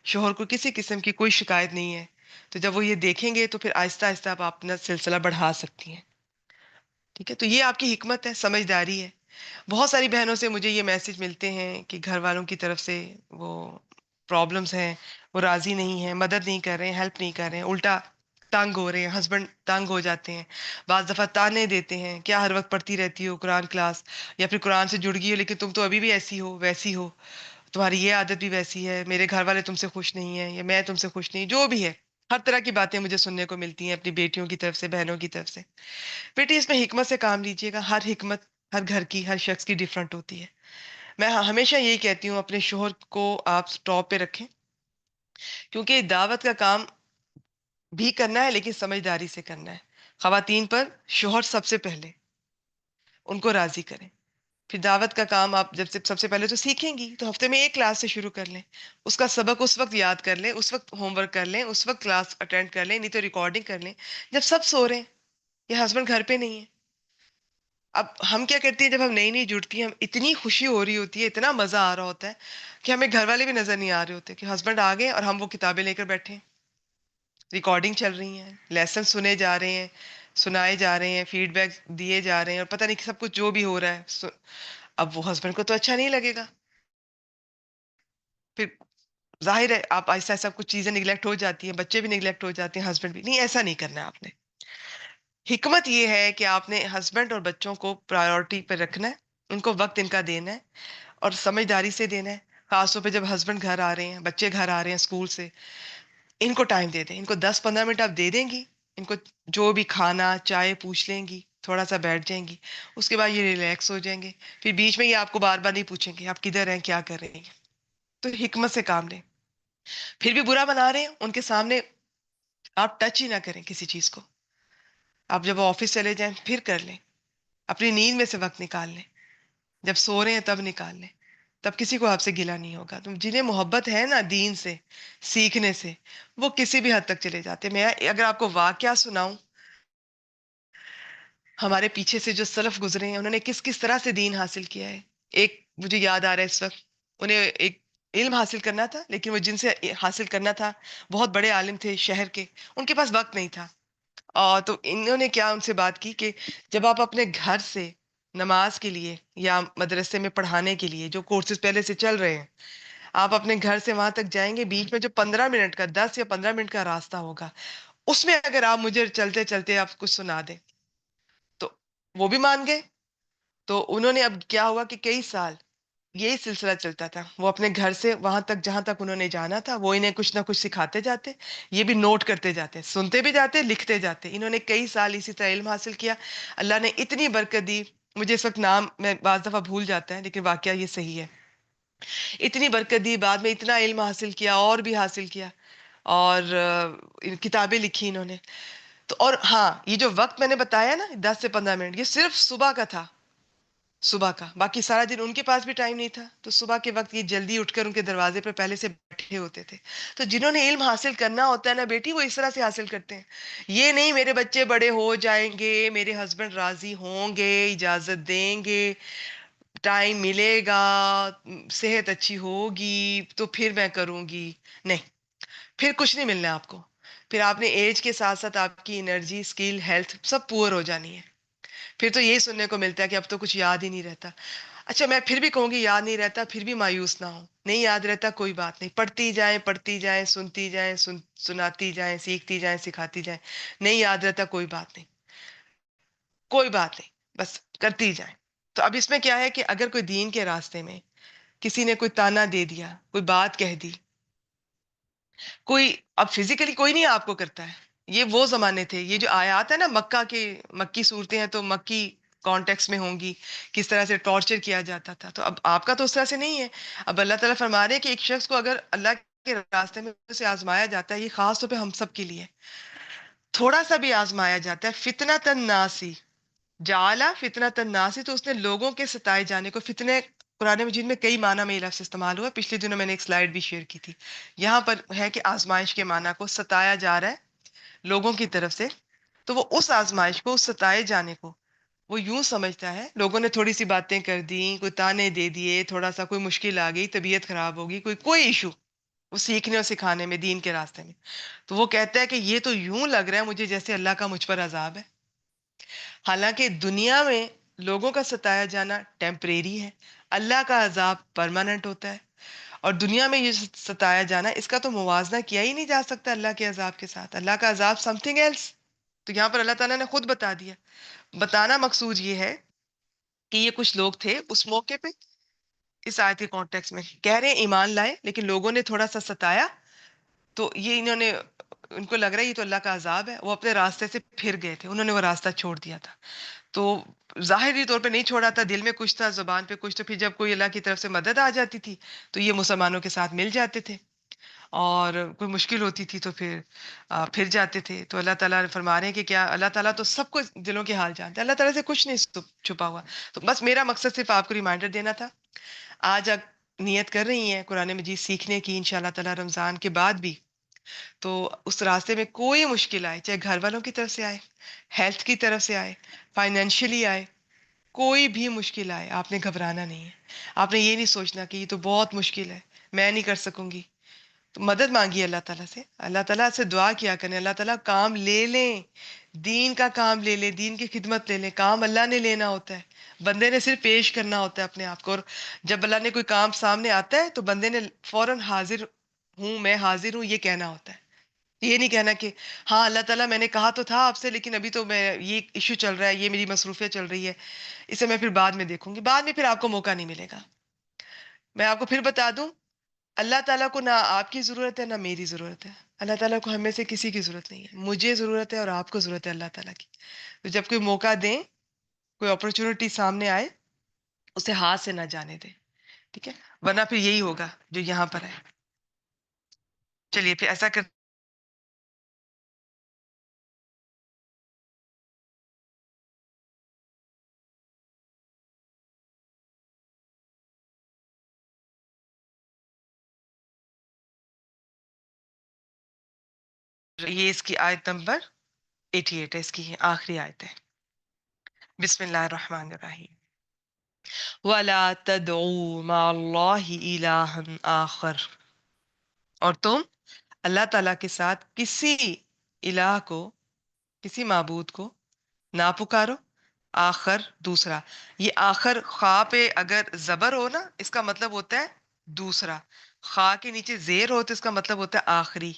شوہر کو کسی قسم کی کوئی شکایت نہیں ہے. تو جب وہ یہ دیکھیں گے تو پھر آہستہ آہستہ آپ اپنا سلسلہ بڑھا سکتی ہیں. ٹھیک ہے، تو یہ آپ کی حکمت ہے، سمجھداری ہے. بہت ساری بہنوں سے مجھے یہ میسج ملتے ہیں کہ گھر والوں کی طرف سے وہ پرابلمز ہیں، وہ راضی نہیں ہیں، مدد نہیں کر رہے ہیں، ہیلپ نہیں کر رہے ہیں، الٹا تنگ ہو رہے ہیں، ہسبینڈ تنگ ہو جاتے ہیں، بعض دفعہ تانے دیتے ہیں، کیا ہر وقت پڑھتی رہتی ہو قرآن کلاس، یا پھر قرآن سے جڑ گئی ہو لیکن تم تو ابھی بھی ایسی ہو ویسی ہو، تمہاری یہ عادت بھی ویسی ہے، میرے گھر والے تم سے خوش نہیں ہیں، یا میں تم سے خوش نہیں، جو بھی ہے. ہر طرح کی باتیں مجھے سننے کو ملتی ہیں اپنی بیٹیوں کی طرف سے، بہنوں کی طرف سے. بیٹی اس میں حکمت سے کام لیجیے گا. ہر حکمت ہر گھر کی، ہر شخص کی ڈیفرنٹ ہوتی ہے. میں ہمیشہ یہی کہتی ہوں اپنے شوہر کو آپ ٹاپ پہ رکھیں، کیونکہ دعوت کا کام بھی کرنا ہے لیکن سمجھداری سے کرنا ہے. خواتین پر شوہر سب سے پہلے، ان کو راضی کریں. پھر دعوت کا کام آپ جب سے سب سے پہلے تو سیکھیں گی تو ہفتے میں ایک کلاس سے شروع کر لیں، اس کا سبق اس وقت یاد کر لیں، اس وقت ہوم ورک کر لیں، اس وقت کلاس اٹینڈ کر لیں، نہیں تو ریکارڈنگ کر لیں جب سب سو رہے ہیں یا ہسبینڈ گھر پہ نہیں ہے. اب ہم کیا کرتی ہیں، جب ہم نئی نئی جڑتی ہیں، ہم اتنی خوشی ہو رہی ہوتی ہے، اتنا مزہ آ رہا ہوتا ہے کہ ہمیں گھر والے بھی نظر نہیں آ رہے ہوتے کہ ہسبینڈ آ گئے اور ہم وہ کتابیں لے کر بیٹھے ہیں، ریکارڈنگ چل رہی ہیں، لیسن سنے جا رہے ہیں، سنائے جا رہے ہیں، فیڈ بیک دیے جا رہے ہیں، اور پتہ نہیں سب کچھ جو بھی ہو رہا ہے. اب وہ ہسبینڈ کو تو اچھا نہیں لگے گا. پھر ظاہر ہے آپ ایسا ایسا کچھ چیزیں نگلیکٹ ہو جاتی ہیں، بچے بھی نگلیکٹ ہو جاتے ہیں، ہسبینڈ بھی نہیں. ایسا نہیں کرنا ہے آپ نے. حکمت یہ ہے کہ آپ نے ہسبینڈ اور بچوں کو پرائیورٹی پہ رکھنا ہے، ان کو وقت ان کا دینا ہے اور سمجھداری سے دینا ہے. خاص طور پہ جب ہسبینڈ گھر آ رہے ہیں، بچے گھر آ رہے ہیں اسکول سے، ان کو ٹائم دے دیں. ان کو 10-15 منٹ آپ دے دیں گی، ان کو جو بھی کھانا چائے پوچھ لیں گی، تھوڑا سا بیٹھ جائیں گی، اس کے بعد یہ ریلیکس ہو جائیں گے. پھر بیچ میں یہ آپ کو بار بار نہیں پوچھیں گے آپ کدھر ہیں، کیا کر رہے ہیں. تو حکمت سے کام لیں. پھر بھی برا بنا رہے ہیں ان کے سامنے آپ ٹچ ہی نہ کریں کسی چیز کو. آپ جب آفس چلے جائیں پھر کر لیں، اپنی نیند میں سے وقت نکال لیں، جب سو رہے ہیں تب نکال لیں، تب کسی کو آپ سے گلہ نہیں ہوگا. تم جنہیں محبت ہے نا دین سے، سیکھنے سے، وہ کسی بھی حد تک چلے جاتے. میں اگر آپ کو واقعہ سناؤں، ہمارے پیچھے سے جو سلف گزرے ہیں انہوں نے کس کس طرح سے دین حاصل کیا ہے. ایک مجھے یاد آ رہا ہے اس وقت، انہیں ایک علم حاصل کرنا تھا، لیکن وہ جن سے حاصل کرنا تھا بہت بڑے عالم تھے شہر کے، ان کے پاس وقت نہیں تھا. اور تو انہوں نے کیا ان سے بات کی کہ جب آپ اپنے گھر سے نماز کے لیے یا مدرسے میں پڑھانے کے لیے جو کورسز پہلے سے چل رہے ہیں، آپ اپنے گھر سے وہاں تک جائیں گے، بیچ میں جو 15 منٹ کا 10 یا 15 منٹ کا راستہ ہوگا، اس میں اگر آپ مجھے چلتے چلتے آپ کچھ سنا دیں تو وہ بھی مان گئے. تو انہوں نے اب کیا ہوا کہ کئی سال یہی سلسلہ چلتا تھا. وہ اپنے گھر سے وہاں تک جہاں تک انہوں نے جانا تھا وہ انہیں کچھ نہ کچھ سکھاتے جاتے، یہ بھی نوٹ کرتے جاتے، سنتے بھی جاتے، لکھتے جاتے. انہوں نے کئی سال اسی طرح علم حاصل کیا. اللہ نے اتنی برکت دی، مجھے اس وقت نام میں بعض دفعہ بھول جاتا ہے لیکن واقعہ یہ صحیح ہے. اتنی برکت دی، بعد میں اتنا علم حاصل کیا اور بھی حاصل کیا، اور کتابیں لکھی انہوں نے. تو اور ہاں، یہ جو وقت میں نے بتایا نا 10 سے 15 منٹ، یہ صرف صبح کا تھا، صبح کا. باقی سارا دن ان کے پاس بھی ٹائم نہیں تھا، تو صبح کے وقت یہ جلدی اٹھ کر ان کے دروازے پہ پہلے سے بیٹھے ہوتے تھے. تو جنہوں نے علم حاصل کرنا ہوتا ہے نا بیٹی، وہ اس طرح سے حاصل کرتے ہیں. یہ نہیں میرے بچے بڑے ہو جائیں گے، میرے ہسبینڈ راضی ہوں گے، اجازت دیں گے، ٹائم ملے گا، صحت اچھی ہوگی تو پھر میں کروں گی. نہیں، پھر کچھ نہیں ملنا آپ کو. پھر آپ نے ایج کے ساتھ ساتھ آپ کی انرجی، اسکل، ہیلتھ سب پور ہو جانی ہے. پھر تو یہی سننے کو ملتا ہے کہ اب تو کچھ یاد ہی نہیں رہتا. اچھا، میں پھر بھی کہوں گی یاد نہیں رہتا پھر بھی مایوس نہ ہو. نہیں یاد رہتا کوئی بات نہیں، پڑھتی جائیں، سنتی جائیں، سناتی جائیں، سیکھتی جائیں، سکھاتی جائیں. نہیں یاد رہتا کوئی بات نہیں، کوئی بات نہیں، بس کرتی جائیں. تو اب اس میں کیا ہے کہ اگر کوئی دین کے راستے میں کسی نے کوئی تانا دے دیا، کوئی بات کہہ دی، کوئی اب فزیکلی کوئی نہیں آپ کو کرتا ہے. یہ وہ زمانے تھے، یہ جو آیات ہے نا مکہ کے، مکی صورتیں ہیں تو مکی کانٹیکس میں ہوں گی، کس طرح سے ٹارچر کیا جاتا تھا. تو اب آپ کا تو اس طرح سے نہیں ہے. اب اللہ تعالیٰ فرما رہے ہیں کہ ایک شخص کو اگر اللہ کے راستے میں سے آزمایا جاتا ہے، یہ خاص طور پہ ہم سب کے لیے تھوڑا سا بھی آزمایا جاتا ہے، فتنۃ الناسی جعلا فتنۃ الناسی، تو اس نے لوگوں کے ستائے جانے کو فتنے. قرآن مجید میں کئی معنی میں یہ لفظ استعمال ہوا، پچھلے دنوں میں نے ایک سلائیڈ بھی شیئر کی تھی. یہاں پر ہے کہ آزمائش کے معنی کو ستایا جا رہا ہے لوگوں کی طرف سے. تو وہ اس آزمائش کو، اس ستائے جانے کو وہ یوں سمجھتا ہے، لوگوں نے تھوڑی سی باتیں کر دی، کوئی تانے دے دیے، تھوڑا سا کوئی مشکل آ گئی، طبیعت خراب ہوگی، کوئی ایشو وہ سیکھنے اور سکھانے میں، دین کے راستے میں، تو وہ کہتا ہے کہ یہ تو یوں لگ رہا ہے مجھے جیسے اللہ کا مجھ پر عذاب ہے. حالانکہ دنیا میں لوگوں کا ستایا جانا ٹیمپریری ہے، اللہ کا عذاب پرماننٹ ہوتا ہے. اور دنیا میں یہ ستایا جانا، اس کا تو موازنہ کیا ہی نہیں جا سکتا اللہ کے عذاب کے ساتھ. اللہ کا عذاب سم تھنگ ایلس. تو یہاں پر اللہ تعالیٰ نے خود بتا دیا. بتانا مقصود یہ ہے کہ یہ کچھ لوگ تھے اس موقع پہ، اس آیت کے کانٹیکس میں کہہ رہے ہیں ایمان لائے، لیکن لوگوں نے تھوڑا سا ستایا، تو یہ انہوں نے، ان کو لگ رہا ہے یہ تو اللہ کا عذاب ہے، وہ اپنے راستے سے پھر گئے تھے، انہوں نے وہ راستہ چھوڑ دیا تھا. تو ظاہری طور پہ نہیں چھوڑا تھا، دل میں کچھ تھا، زبان پہ کچھ. تو پھر جب کوئی اللہ کی طرف سے مدد آ جاتی تھی تو یہ مسلمانوں کے ساتھ مل جاتے تھے، اور کوئی مشکل ہوتی تھی تو پھر جاتے تھے. تو اللہ تعالیٰ فرما رہے ہیں کہ کیا اللہ تعالیٰ تو سب کو دلوں کے حال جانتے ہیں، اللہ تعالیٰ سے کچھ نہیں چھپا ہوا. تو بس میرا مقصد صرف آپ کو ریمائنڈر دینا تھا. آج آپ نیت کر رہی ہیں قرآن مجید سیکھنے کی، انشاءاللہ تعالیٰ رمضان کے بعد بھی، تو اس راستے میں کوئی مشکل آئے، چاہے گھر والوں کی طرف سے آئے، ہیلتھ کی طرف سے آئے، فائنینشلی آئے، کوئی بھی مشکل آئے، آپ نے گھبرانا نہیں ہے. آپ نے یہ نہیں سوچنا کہ یہ تو بہت مشکل ہے، میں نہیں کر سکوں گی. تو مدد مانگی اللہ تعالیٰ سے، اللہ تعالیٰ سے دعا کیا کریں اللہ تعالیٰ کام لے لیں، دین کا کام لے لیں، دین کی خدمت لے لیں. کام اللہ نے لینا ہوتا ہے، بندے نے صرف پیش کرنا ہوتا ہے اپنے آپ کو. اور جب اللہ نے کوئی کام سامنے آتا ہے تو بندے نے فوراً حاضر ہوں، میں حاضر ہوں، یہ کہنا ہوتا ہے. یہ نہیں کہنا کہ ہاں اللہ تعالیٰ میں نے کہا تو تھا آپ سے، لیکن ابھی تو میں، یہ ایشو چل رہا ہے، یہ میری مصروفیت چل رہی ہے، اسے میں پھر بعد میں دیکھوں گی. بعد میں پھر آپ کو موقع نہیں ملے گا. میں آپ کو پھر بتا دوں، اللہ تعالیٰ کو نہ آپ کی ضرورت ہے نہ میری ضرورت ہے. اللہ تعالیٰ کو ہم میں سے کسی کی ضرورت نہیں ہے. مجھے ضرورت ہے اور آپ کو ضرورت ہے اللہ تعالیٰ کی. تو جب کوئی موقع دیں، کوئی اپرچونٹی سامنے آئے، اسے ہاتھ سے نہ جانے دیں، ٹھیک ہے؟ ورنہ پھر یہی ہوگا جو یہاں پر ہے. چلیے پھر ایسا کر، یہ اس کی آیت نمبر 88 ہے، اس کی آخری آیت ہے. بسم اللہ الرحمن الرحیم. وَلَا تَدْعُوا مَعَ اللَّهِ إِلَٰهًا آخر، اور تم اللہ تعالیٰ کے ساتھ کسی الہ کو، کسی معبود کو نہ پکارو. آخر دوسرا، یہ آخر خواہ پہ اگر زبر ہو نا، اس کا مطلب ہوتا ہے دوسرا. خواہ کے نیچے زیر ہو تو اس کا مطلب ہوتا ہے آخری.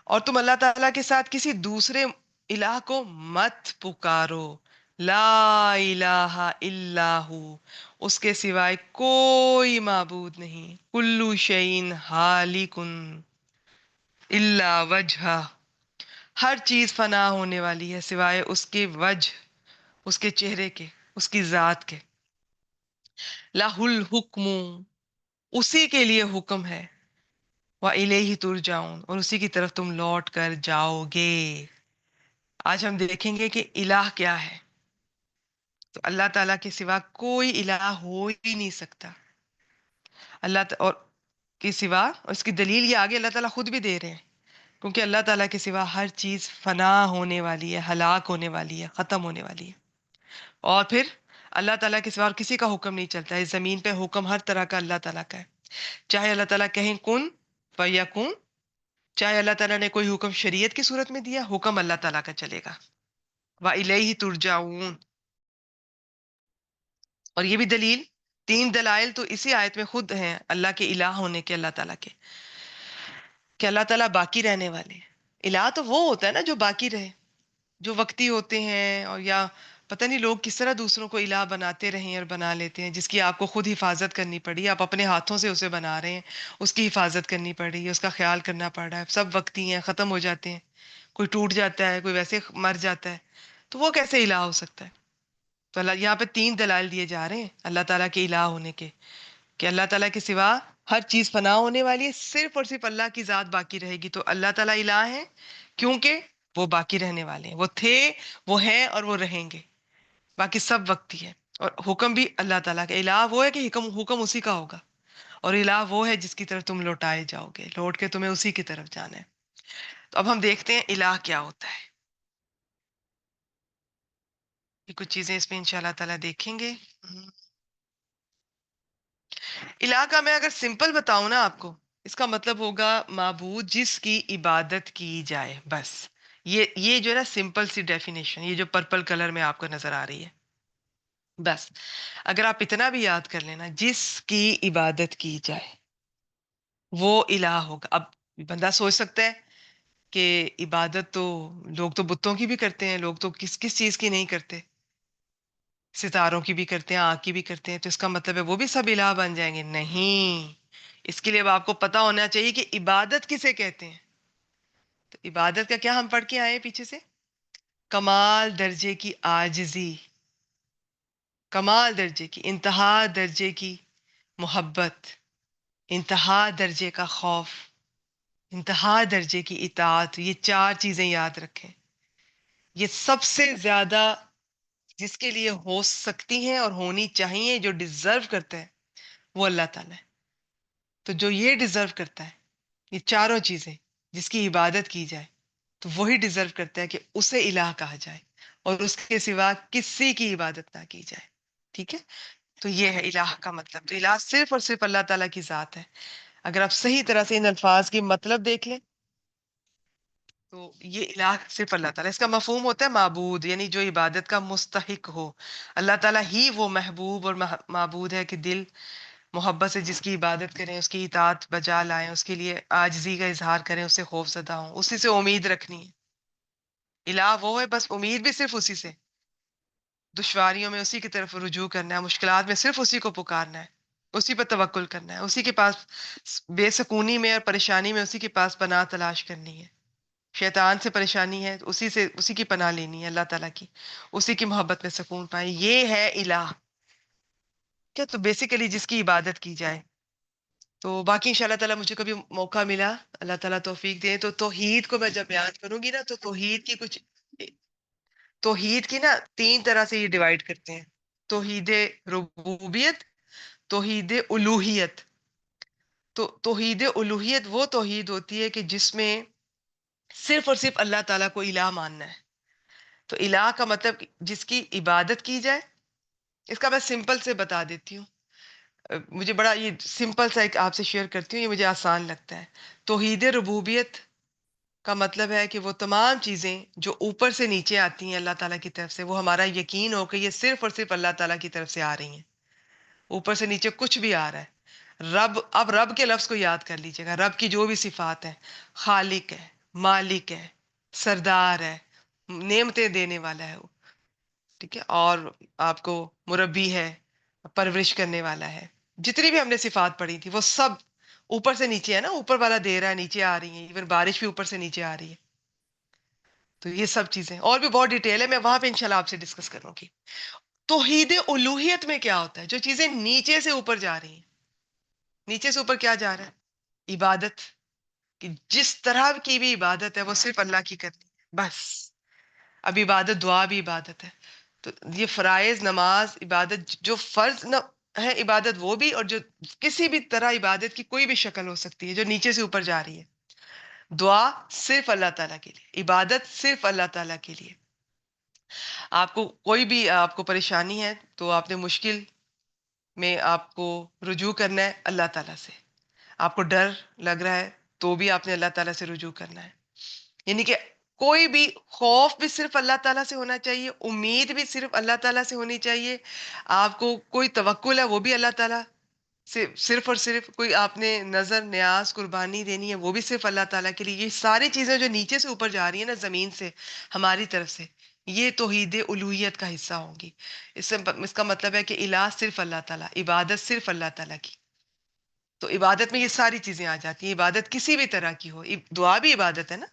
اور تم اللہ تعالیٰ کے ساتھ کسی دوسرے الہ کو مت پکارو. لا الہ الا ہو، اس کے سوائے کوئی معبود نہیں. کلو شعین ہالکن الا وجہ، ہر چیز فنا ہونے والی ہے سوائے اس کے وجہ، اس کے چہرے کے. اس کی ذات کے. لَهُ الحکم، اسی کے لیے حکم ہے. وَإِلَيْهِ تُرْجَعُونَ، اور اسی کی طرف تم لوٹ کر جاؤ گے. آج ہم دیکھیں گے کہ الہ کیا ہے. تو اللہ تعالیٰ کے سوا کوئی الہ ہو ہی نہیں سکتا. اور کے سوا، اور اس کی دلیل یہ آگے اللہ تعالیٰ خود بھی دے رہے ہیں، کیونکہ اللہ تعالیٰ کے سوا ہر چیز فنا ہونے والی ہے، ہلاک ہونے والی ہے، ختم ہونے والی ہے. اور پھر اللہ تعالیٰ کے سوا اور کسی کا حکم نہیں چلتا ہے. اس زمین پہ حکم ہر طرح کا اللہ تعالیٰ کا ہے. چاہے اللہ تعالیٰ کہیں کن فیکون، چاہے اللہ تعالیٰ نے کوئی حکم شریعت کی صورت میں دیا، حکم اللہ تعالیٰ کا چلے گا. وَإِلَيْهِ تُرْجَعُونَ. اور یہ بھی دلیل، تین دلائل تو اسی آیت میں خود ہیں اللہ کے الہ ہونے کے، اللہ تعالیٰ کے، کہ اللہ تعالیٰ باقی رہنے والے ہیں. الہ تو وہ ہوتا ہے نا جو باقی رہے، جو وقتی ہوتے ہیں، اور یا پتہ نہیں لوگ کس طرح دوسروں کو الہ بناتے رہے ہیں اور بنا لیتے ہیں، جس کی آپ کو خود حفاظت کرنی پڑی. آپ اپنے ہاتھوں سے اسے بنا رہے ہیں، اس کی حفاظت کرنی پڑ رہی ہے، اس کا خیال کرنا پڑ رہا ہے. سب وقتی ہیں، ختم ہو جاتے ہیں، کوئی ٹوٹ جاتا ہے، کوئی ویسے مر جاتا ہے. تو وہ کیسے الہ ہو سکتا ہے؟ تو اللہ یہاں پہ تین دلائل دیے جا رہے ہیں اللہ تعالیٰ کے الہ ہونے کے، کہ اللہ تعالیٰ کے سوا ہر چیز فنا ہونے والی ہے، صرف اور صرف اللہ کی ذات باقی رہے گی. تو اللہ تعالیٰ الہ ہے کیونکہ وہ باقی رہنے والے ہیں، وہ تھے، وہ ہیں اور وہ رہیں گے. باقی سب وقتی ہے. اور حکم بھی اللہ تعالیٰ کا. الہ وہ ہے کہ حکم اسی کا ہوگا، اور الہ وہ ہے جس کی طرف تم لوٹائے جاؤ گے، لوٹ کے تمہیں اسی کی طرف جانا ہے. تو اب ہم دیکھتے ہیں الہ کیا ہوتا ہے. یہ کچھ چیزیں اس میں انشاءاللہ تعالیٰ دیکھیں گے. الہ کا میں اگر سمپل بتاؤں نا آپ کو، اس کا مطلب ہوگا معبود جس کی عبادت کی جائے. بس یہ جو ہے نا سمپل سی ڈیفینیشن، یہ جو پرپل کلر میں آپ کو نظر آ رہی ہے. بس اگر آپ اتنا بھی یاد کر لینا، جس کی عبادت کی جائے وہ الہ ہوگا. اب بندہ سوچ سکتا ہے کہ عبادت تو لوگ تو بتوں کی بھی کرتے ہیں، لوگ تو کس کس چیز کی نہیں کرتے، ستاروں کی بھی کرتے ہیں، آگ کی بھی کرتے ہیں، تو اس کا مطلب ہے وہ بھی سب الہ بن جائیں گے؟ نہیں. اس کے لیے اب آپ کو پتا ہونا چاہیے کہ عبادت کسے کہتے ہیں. تو عبادت کا کیا ہم پڑھ کے آئے ہیں پیچھے سے؟ کمال درجے کی عاجزی، کمال درجے کی، انتہا درجے کی محبت، انتہا درجے کا خوف، انتہا درجے کی اطاعت. یہ چار چیزیں یاد رکھیں. یہ سب سے زیادہ جس کے لیے ہو سکتی ہیں اور ہونی چاہیے، جو ڈیزرو کرتا ہے وہ اللہ تعالیٰ ہے. تو جو یہ ڈیزرو کرتا ہے، یہ چاروں چیزیں، جس کی عبادت کی جائے، تو وہی ڈیزرو کرتا ہے کہ اسے الہ کہا جائے اور اس کے سوا کسی کی عبادت نہ کی جائے. ٹھیک ہے؟ تو یہ ہے الہ کا مطلب. تو الہ صرف اور صرف اللہ تعالیٰ کی ذات ہے. اگر آپ صحیح طرح سے ان الفاظ کی مطلب دیکھ لیں تو یہ الہ صرف اللہ تعالیٰ. اس کا مفہوم ہوتا ہے معبود، یعنی جو عبادت کا مستحق ہو. اللہ تعالیٰ ہی وہ محبوب اور معبود ہے کہ دل محبت سے جس کی عبادت کریں، اس کی اطاعت بجا لائیں، اس کے لیے عاجزی کا اظہار کریں، اس سے خوف زدہ ہوں، اسی سے امید رکھنی ہے. الہ وہ ہے، بس امید بھی صرف اسی سے. دشواریوں میں اسی کی طرف رجوع کرنا ہے، مشکلات میں صرف اسی کو پکارنا ہے، اسی پر توکل کرنا ہے، اسی کے پاس بے سکونی میں اور پریشانی میں اسی کے پاس پناہ تلاش کرنی ہے. شیطان سے پریشانی ہے تو اسی کی پناہ لینی ہے، اللہ تعالیٰ کی، اسی کی محبت میں سکون پائیں. یہ ہے الہ. کیا تو بیسیکلی جس کی عبادت کی جائے. تو باقی انشاءاللہ تعالیٰ مجھے کبھی موقع ملا، اللہ تعالیٰ توفیق دے، تو توحید کو میں جب بیان کروں گی نا، تو توحید کی نا تین طرح سے یہ ڈیوائیڈ کرتے ہیں: توحید ربوبیت، توحید الوہیت. تو توحید الوہیت وہ توحید ہوتی ہے کہ جس میں صرف اور صرف اللہ تعالیٰ کو الہ ماننا ہے. تو الہ کا مطلب جس کی عبادت کی جائے. اس کا میں سمپل سے بتا دیتی ہوں، مجھے بڑا یہ سمپل سا ایک آپ سے شیئر کرتی ہوں، یہ مجھے آسان لگتا ہے. توحید ربوبیت کا مطلب ہے کہ وہ تمام چیزیں جو اوپر سے نیچے آتی ہیں اللہ تعالیٰ کی طرف سے، وہ ہمارا یقین ہو کہ یہ صرف اور صرف اللہ تعالیٰ کی طرف سے آ رہی ہیں. اوپر سے نیچے کچھ بھی آ رہا ہے. اب رب کے لفظ کو یاد کر لیجیے گا. رب کی جو بھی صفات ہیں، خالق ہے، مالک ہے، سردار ہے، نعمتیں دینے والا ہے وہ، ٹھیک ہے، اور آپ کو مربی ہے، پرورش کرنے والا ہے. جتنی بھی ہم نے صفات پڑھی تھی وہ سب اوپر سے نیچے ہے نا. اوپر والا دے رہا ہے، نیچے آ رہی ہیں. ایون بارش بھی اوپر سے نیچے آ رہی ہے. تو یہ سب چیزیں اور بھی بہت ڈیٹیل ہے، میں وہاں پہ انشاءاللہ آپ سے ڈسکس کروں گی. توحید الوہیت میں کیا ہوتا ہے؟ جو چیزیں نیچے سے اوپر جا رہی ہیں. نیچے سے اوپر کیا جا رہا ہے؟ عبادت. کہ جس طرح کی بھی عبادت ہے وہ صرف اللہ کی کرنی ہے بس. اب عبادت، دعا بھی عبادت ہے. تو یہ فرائض، نماز، عبادت جو فرض ہے عبادت وہ بھی، اور جو کسی بھی طرح عبادت کی کوئی بھی شکل ہو سکتی ہے جو نیچے سے اوپر جا رہی ہے. دعا صرف اللہ تعالیٰ کے لیے، عبادت صرف اللہ تعالیٰ کے لیے. آپ کو کوئی بھی آپ کو پریشانی ہے تو آپ نے مشکل میں آپ کو رجوع کرنا ہے اللہ تعالیٰ سے. آپ کو ڈر لگ رہا ہے تو بھی آپ نے اللہ تعالیٰ سے رجوع کرنا ہے. یعنی کہ کوئی بھی خوف بھی صرف اللہ تعالیٰ سے ہونا چاہیے، امید بھی صرف اللہ تعالیٰ سے ہونی چاہیے. آپ کو کوئی توکل ہے وہ بھی اللہ تعالیٰ سے، صرف اور صرف کوئی آپ نے نظر نیاز قربانی دینی ہے وہ بھی صرف اللہ تعالیٰ کے لیے. یہ ساری چیزیں جو نیچے سے اوپر جا رہی ہیں نا زمین سے ہماری طرف سے، یہ توحید الوہیت کا حصہ ہوں گی. اس کا مطلب ہے کہ الہ صرف اللہ تعالیٰ، عبادت صرف اللہ تعالیٰ کی. تو عبادت میں یہ ساری چیزیں آ جاتی ہیں. عبادت کسی بھی طرح کی ہو، دعا بھی عبادت ہے نا.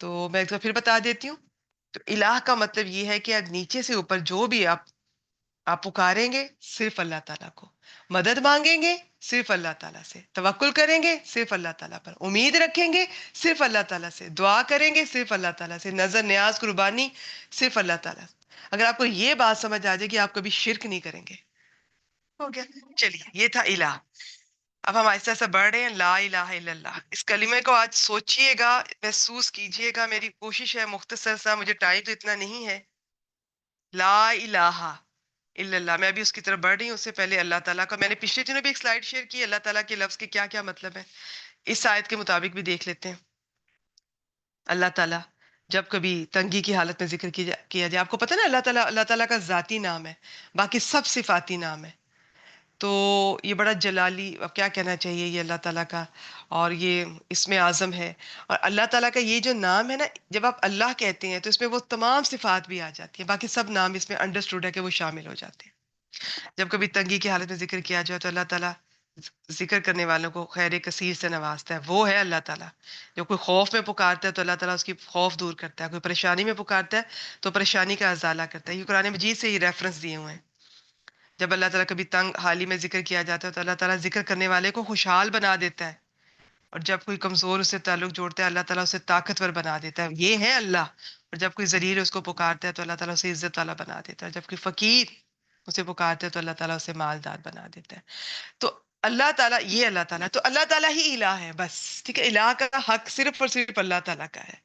تو میں ایک بار پھر بتا دیتی ہوں. تو الہ کا مطلب یہ ہے کہ اب نیچے سے اوپر جو بھی آپ پکاریں گے صرف اللہ تعالیٰ کو، مدد مانگیں گے صرف اللہ تعالیٰ سے، توکل کریں گے صرف اللہ تعالیٰ پر، امید رکھیں گے صرف اللہ تعالیٰ سے، دعا کریں گے صرف اللہ تعالیٰ سے، نظر نیاز قربانی صرف اللہ تعالیٰ سے. اگر آپ کو یہ بات سمجھ آ جائے کہ آپ کبھی شرک نہیں کریں گے، ہو گیا. چلیے یہ تھا الہ. اب ہم ایسا ایسا بڑھ رہے ہیں لا الہ الا اللہ. اس کلمے کو آج سوچئے گا، محسوس کیجئے گا. میری کوشش ہے مختصر سا، مجھے ٹائم تو اتنا نہیں ہے. لا الہ الا اللہ. میں ابھی اس کی طرف بڑھ رہی ہوں. اس سے پہلے اللہ تعالیٰ کا میں نے پچھلے دنوں بھی ایک سلائیڈ شیئر کی، اللہ تعالیٰ کے لفظ کے کیا کیا مطلب ہے. اس آیت کے مطابق بھی دیکھ لیتے ہیں. اللہ تعالیٰ جب کبھی تنگی کی حالت میں ذکر کیا جائے، آپ کو پتہ نا اللہ تعالیٰ کا ذاتی نام ہے، باقی سب صفاتی نام ہے. تو یہ بڑا جلالی، اب کیا کہنا چاہیے، یہ اللہ تعالیٰ کا، اور یہ اسم اعظم ہے. اور اللہ تعالیٰ کا یہ جو نام ہے نا، جب آپ اللہ کہتے ہیں تو اس میں وہ تمام صفات بھی آ جاتی ہیں، باقی سب نام اس میں انڈرسٹوڈ ہے کہ وہ شامل ہو جاتے ہیں. جب کبھی تنگی کی حالت میں ذکر کیا جائے تو اللہ تعالیٰ ذکر کرنے والوں کو خیر کثیر سے نوازتا ہے. وہ ہے اللہ تعالیٰ. جو کوئی خوف میں پکارتا ہے تو اللہ تعالیٰ اس کی خوف دور کرتا ہے. کوئی پریشانی میں پکارتا ہے تو پریشانی کا ازالہ کرتا ہے. یہ قرآن مجید سے ہی ریفرنس دیے ہوئے ہیں. جب اللہ تعالیٰ کبھی تنگ حالی میں ذکر کیا جاتا ہے تو اللہ تعالیٰ ذکر کرنے والے کو خوشحال بنا دیتا ہے. اور جب کوئی کمزور اس سے تعلق جوڑتا ہے اللہ تعالیٰ اسے طاقتور بنا دیتا ہے. یہ ہے اللہ. اور جب کوئی ذلیل اس کو پکارتا ہے تو اللہ تعالیٰ اسے عزت والا بنا دیتا ہے. جب کوئی فقیر اسے پکارتا ہے تو اللہ تعالیٰ اسے مالدار بنا دیتا ہے. تو اللہ تعالیٰ، یہ اللہ تعالیٰ، تو اللہ تعالیٰ ہی الہ ہے بس. ٹھیک ہے، الہ کا حق صرف اور صرف اللہ تعالیٰ کا ہے.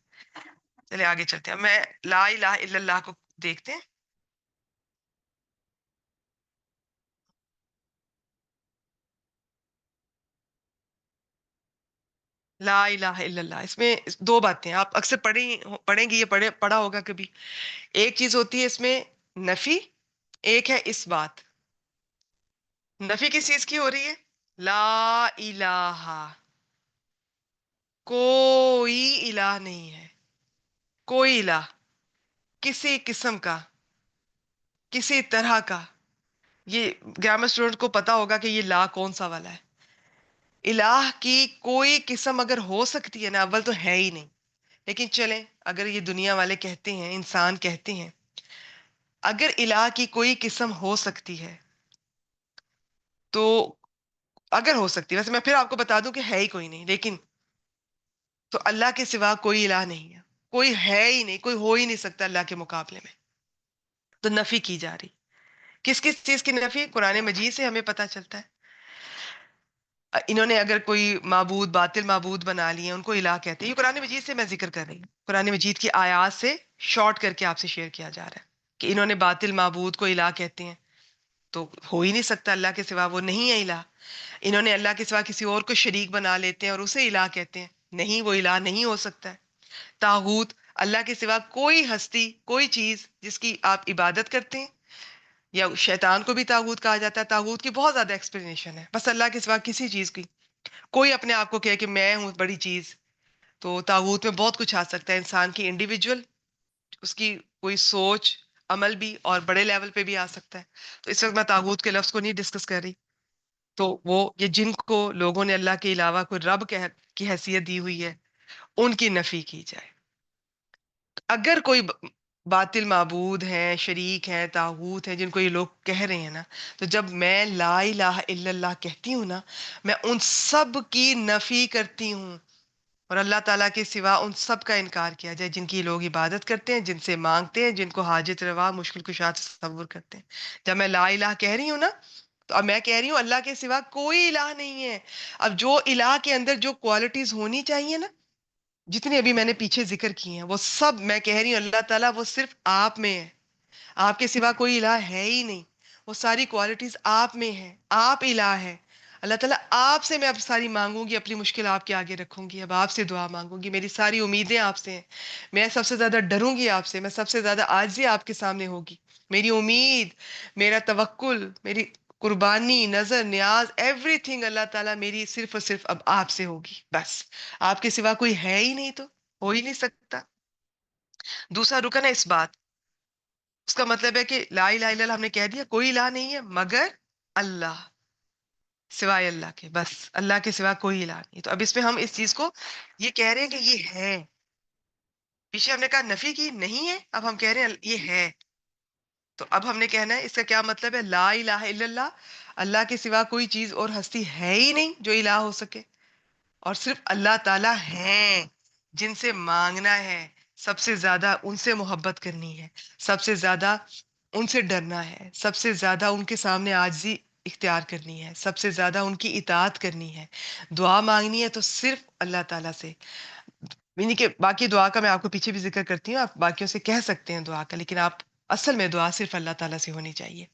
چلے آگے چلتے ہیں. میں لا الہ الا اللہ کو دیکھتے ہیں. لا الہ الا اللہ، اس میں دو باتیں ہیں. آپ اکثر پڑھیں گی، یہ پڑھا ہوگا کبھی. ایک چیز ہوتی ہے اس میں نفی، ایک ہے اس بات. نفی کس چیز کی ہو رہی ہے؟ لا الہ، کوئی الہ نہیں ہے. کوئی الہ کسی قسم کا، کسی طرح کا. یہ گرامر اسٹوڈنٹ کو پتا ہوگا کہ یہ لا کون سا والا ہے. الہ کی کوئی قسم اگر ہو سکتی ہے نا، اول تو ہے ہی نہیں. لیکن چلیں، اگر یہ دنیا والے کہتے ہیں، انسان کہتے ہیں، اگر الہ کی کوئی قسم ہو سکتی ہے تو، اگر ہو سکتی ہے، ویسے میں پھر آپ کو بتا دوں کہ ہے ہی کوئی نہیں، لیکن تو اللہ کے سوا کوئی الہ نہیں ہے. کوئی ہے ہی نہیں، کوئی ہو ہی نہیں سکتا اللہ کے مقابلے میں. تو نفی کی جا رہی. کس کس چیز کی نفی؟ قرآن مجید سے ہمیں پتہ چلتا ہے. انہوں نے اگر کوئی معبود، باطل معبود بنا لیے، ان کو الہ کہتے ہیں. یہ قرآن مجید سے میں ذکر کر رہی ہوں، قرآن مجید کی آیات سے شارٹ کر کے آپ سے شیئر کیا جا رہا ہے کہ انہوں نے باطل معبود کو الہ کہتے ہیں. تو ہو ہی نہیں سکتا اللہ کے سوا، وہ نہیں ہے الہ. انہوں نے اللہ کے سوا کسی اور کو شریک بنا لیتے ہیں اور اسے الہ کہتے ہیں. نہیں، وہ الہ نہیں ہو سکتا ہے. طاغوت، اللہ کے سوا کوئی ہستی، کوئی چیز جس کی آپ عبادت کرتے ہیں، یا شیطان کو بھی طاغوت کہا جاتا ہے. طاغوت کی بہت زیادہ ایکسپلینیشن ہے. بس اللہ کے سوا کسی چیز کی، کوئی اپنے آپ کو کہے کہ میں ہوں بڑی چیز، تو طاغوت میں بہت کچھ آ سکتا ہے. انسان کی انڈیویجول، اس کی کوئی سوچ عمل بھی، اور بڑے لیول پہ بھی آ سکتا ہے. تو اس وقت میں طاغوت کے لفظ کو نہیں ڈسکس کر رہی. تو وہ یہ جن کو لوگوں نے اللہ کے علاوہ کوئی رب کی حیثیت دی ہوئی ہے، ان کی نفی کی جائے. اگر کوئی باطل معبود ہیں، شریک ہیں، طاغوت ہیں، جن کو یہ لوگ کہہ رہے ہیں نا، تو جب میں لا الہ الا اللہ کہتی ہوں نا، میں ان سب کی نفی کرتی ہوں، اور اللہ تعالیٰ کے سوا ان سب کا انکار کیا جائے جن کی لوگ عبادت کرتے ہیں، جن سے مانگتے ہیں، جن کو حاجت روا مشکل کشا تصور کرتے ہیں۔ جب میں لا الہ کہہ رہی ہوں نا، تو اب میں کہہ رہی ہوں اللہ کے سوا کوئی الہ نہیں ہے۔ اب جو الہ کے اندر جو کوالٹیز ہونی چاہیے نا، جتنے ابھی میں نے پیچھے ذکر کی ہیں، وہ سب میں کہہ رہی ہوں اللہ تعالیٰ وہ صرف آپ میں ہے، آپ کے سوا کوئی الہ ہے ہی نہیں۔ وہ ساری کوالٹیز آپ میں ہیں، آپ الہ ہے۔ اللہ تعالیٰ آپ سے میں اب ساری مانگوں گی، اپنی مشکل آپ کے آگے رکھوں گی، اب آپ سے دعا مانگوں گی، میری ساری امیدیں آپ سے ہیں، میں سب سے زیادہ ڈروں گی آپ سے، میں سب سے زیادہ عاجزی آپ کے سامنے ہوگی، میری امید، میرا توکل، میری قربانی، نظر، نیاز، ایوری تھنگ اللہ تعالیٰ میری صرف اور صرف اب آپ سے ہوگی، بس۔ آپ کے سوا کوئی ہے ہی نہیں، تو ہو ہی نہیں سکتا۔ دوسرا رکن ہے اس بات، اس کا مطلب ہے کہ لا الہ الا اللہ ہم نے کہہ دیا کوئی الہ نہیں ہے مگر اللہ، سوائے اللہ کے، بس اللہ کے سوا کوئی الہ نہیں۔ تو اب اس میں ہم اس چیز کو یہ کہہ رہے ہیں کہ یہ ہے، پیچھے ہم نے کہا نفی کی نہیں ہے، اب ہم کہہ رہے ہیں یہ ہے۔ تو اب ہم نے کہنا ہے اس کا کیا مطلب ہے، لا الہ الا اللہ، اللہ کے سوا کوئی چیز اور ہستی ہے ہی نہیں جو الہ ہو سکے، اور صرف اللہ تعالیٰ ہیں جن سے مانگنا ہے، سب سے زیادہ ان سے محبت کرنی ہے، سب سے زیادہ ان سے ڈرنا ہے، سب سے زیادہ ان کے سامنے عاجزی اختیار کرنی ہے، سب سے زیادہ ان کی اطاعت کرنی ہے، دعا مانگنی ہے تو صرف اللہ تعالیٰ سے۔ یعنی کہ باقی دعا کا میں آپ کو پیچھے بھی ذکر کرتی ہوں، آپ باقیوں سے کہہ سکتے ہیں دعا کا، لیکن آپ اصل میں دعا صرف اللہ تعالیٰ سے ہونی چاہیے،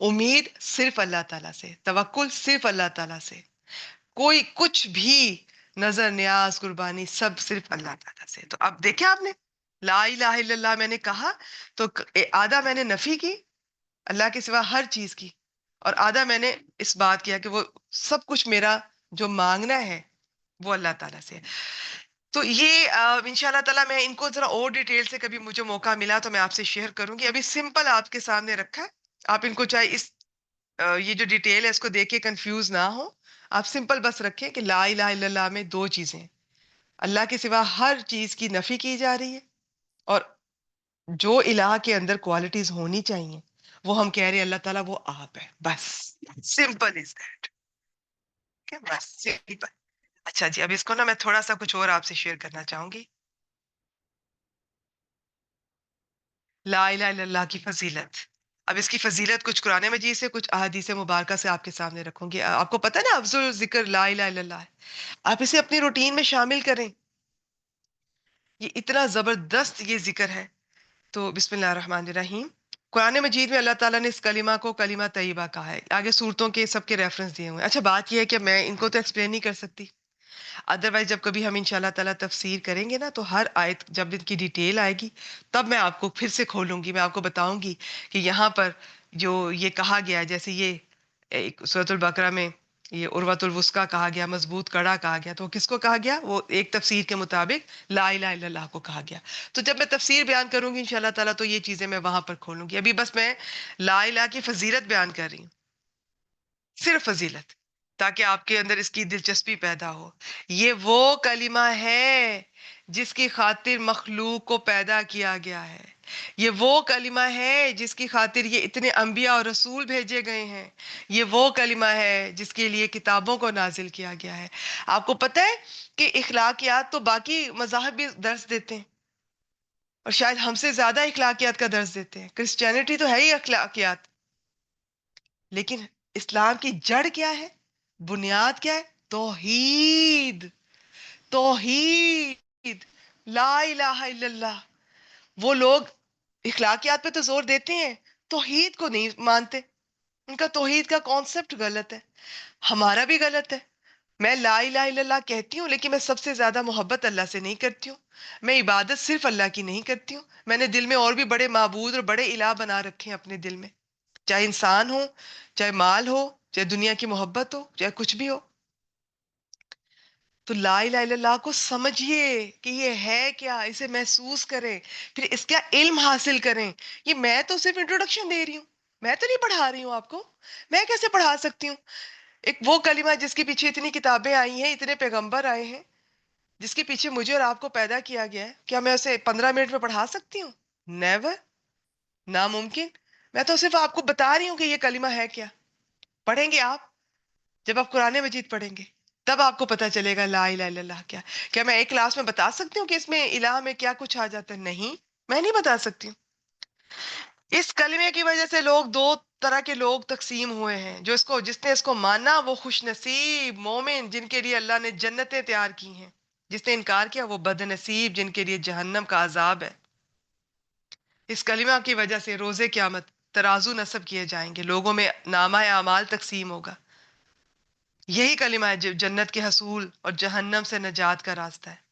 امید صرف اللہ تعالیٰ سے، توکل صرف اللہ تعالیٰ سے، کوئی کچھ بھی نظر نیاز قربانی سب صرف اللہ تعالیٰ سے۔ تو اب دیکھیں آپ نے لا الہ الا اللہ میں نے کہا تو آدھا میں نے نفی کی اللہ کے سوا ہر چیز کی، اور آدھا میں نے اس بات کیا کہ وہ سب کچھ میرا جو مانگنا ہے وہ اللہ تعالیٰ سے ہے۔ تو یہ انشاءاللہ تعالیٰ میں ان کو ذرا اور ڈیٹیل سے کبھی مجھے موقع ملا تو میں آپ سے شیئر کروں گی، ابھی سمپل آپ کے سامنے رکھا ہے۔ آپ ان کو چاہے اس یہ جو ڈیٹیل ہے اس کو دیکھ کے کنفیوز نہ ہو، آپ سمپل بس رکھیں کہ لا الہ الا اللہ میں دو چیزیں، اللہ کے سوا ہر چیز کی نفی کی جا رہی ہے، اور جو الہ کے اندر کوالٹیز ہونی چاہیے وہ ہم کہہ رہے ہیں اللہ تعالیٰ وہ آپ ہے، بس سمپل از دیٹ، بس سمپل۔ اچھا جی، اب اس کو نا میں تھوڑا سا کچھ اور آپ سے شیئر کرنا چاہوں گی، لا الہ الا اللہ کی فضیلت۔ اب اس کی فضیلت کچھ قرآن مجید سے کچھ احادیث مبارکہ سے آپ کے سامنے رکھوں گی۔ آپ کو پتہ ہے نا افضل ذکر لا الہ الا اللہ ہے، آپ اسے اپنی روٹین میں شامل کریں، یہ اتنا زبردست یہ ذکر ہے۔ تو بسم اللہ الرحمن الرحیم، قرآن مجید میں اللہ تعالیٰ نے اس کلمہ کو کلمہ طیبہ کہا ہے، آگے صورتوں کے سب کے ریفرنس دیے ہوئے ہیں۔ اچھا بات یہ ہے کہ میں ان کو تو ایکسپلین نہیں کر سکتی، ادروائز جب کبھی ہم انشاءاللہ تعالیٰ تفسیر کریں گے نا تو ہر آیت جب ان کی ڈیٹیل آئے گی تب میں آپ کو پھر سے کھولوں گی، میں آپ کو بتاؤں گی کہ یہاں پر جو یہ کہا گیا ہے، جیسے یہ ایک سورۃ البقرہ میں یہ عروۃ الوثقیٰ کہا گیا، مضبوط کڑا کہا گیا، تو وہ کس کو کہا گیا؟ وہ ایک تفسیر کے مطابق لا الہ الا اللہ کو کہا گیا۔ تو جب میں تفسیر بیان کروں گی انشاءاللہ تعالیٰ تو یہ چیزیں میں وہاں پر کھولوں گی، ابھی بس میں لا الہ کی فضیلت بیان کر رہی ہوں، صرف فضیلت، تاکہ آپ کے اندر اس کی دلچسپی پیدا ہو۔ یہ وہ کلمہ ہے جس کی خاطر مخلوق کو پیدا کیا گیا ہے، یہ وہ کلمہ ہے جس کی خاطر یہ اتنے انبیاء اور رسول بھیجے گئے ہیں، یہ وہ کلمہ ہے جس کے لیے کتابوں کو نازل کیا گیا ہے۔ آپ کو پتہ ہے کہ اخلاقیات تو باقی مذاہب بھی درس دیتے ہیں، اور شاید ہم سے زیادہ اخلاقیات کا درس دیتے ہیں، کرسچینٹی تو ہے ہی اخلاقیات، لیکن اسلام کی جڑ کیا ہے، بنیاد کیا ہے؟ توحید، توحید، لا الہ الا اللہ۔ وہ لوگ اخلاقیات پہ تو زور دیتے ہیں، توحید کو نہیں مانتے، ان کا توحید کا کانسیپٹ غلط ہے، ہمارا بھی غلط ہے۔ میں لا الہ الا اللہ کہتی ہوں لیکن میں سب سے زیادہ محبت اللہ سے نہیں کرتی ہوں، میں عبادت صرف اللہ کی نہیں کرتی ہوں، میں نے دل میں اور بھی بڑے معبود اور بڑے الہ بنا رکھے ہیں اپنے دل میں، چاہے انسان ہو، چاہے مال ہو، چاہے دنیا کی محبت ہو، چاہے کچھ بھی ہو۔ تو لا الہ الا اللہ کو سمجھیے کہ یہ ہے کیا، اسے محسوس کریں، پھر اس کا علم حاصل کریں۔ یہ میں تو صرف انٹروڈکشن دے رہی ہوں، میں تو نہیں پڑھا رہی ہوں آپ کو، میں کیسے پڑھا سکتی ہوں ایک وہ کلمہ جس کے پیچھے اتنی کتابیں آئی ہیں، اتنے پیغمبر آئے ہیں، جس کے پیچھے مجھے اور آپ کو پیدا کیا گیا ہے، کیا میں اسے 15 منٹ میں پڑھا سکتی ہوں؟ نیور، ناممکن. میں تو صرف آپ کو بتا رہی ہوں کہ یہ کلمہ ہے کیا. پڑھیں گے آپ، جب آپ قرآن مجید پڑھیں گے تب آپ کو پتا چلے گا لا الہ الا اللہ کیا. کیا میں ایک کلاس میں بتا سکتی ہوں کہ اس میں الہ میں کیا کچھ آ جاتا ہے؟ نہیں، میں نہیں بتا سکتی ہوں. اس کلمے کی وجہ سے لوگ دو طرح کے لوگ تقسیم ہوئے ہیں. جس نے اس کو مانا وہ خوش نصیب مومن، جن کے لیے اللہ نے جنتیں تیار کی ہیں. جس نے انکار کیا وہ بد نصیب، جن کے لیے جہنم کا عذاب ہے. اس کلمہ کی وجہ سے روزے قیامت ترازو نصب کیے جائیں گے، لوگوں میں نامہ اعمال تقسیم ہوگا. یہی کلمہ ہے جو جنت کے حصول اور جہنم سے نجات کا راستہ ہے.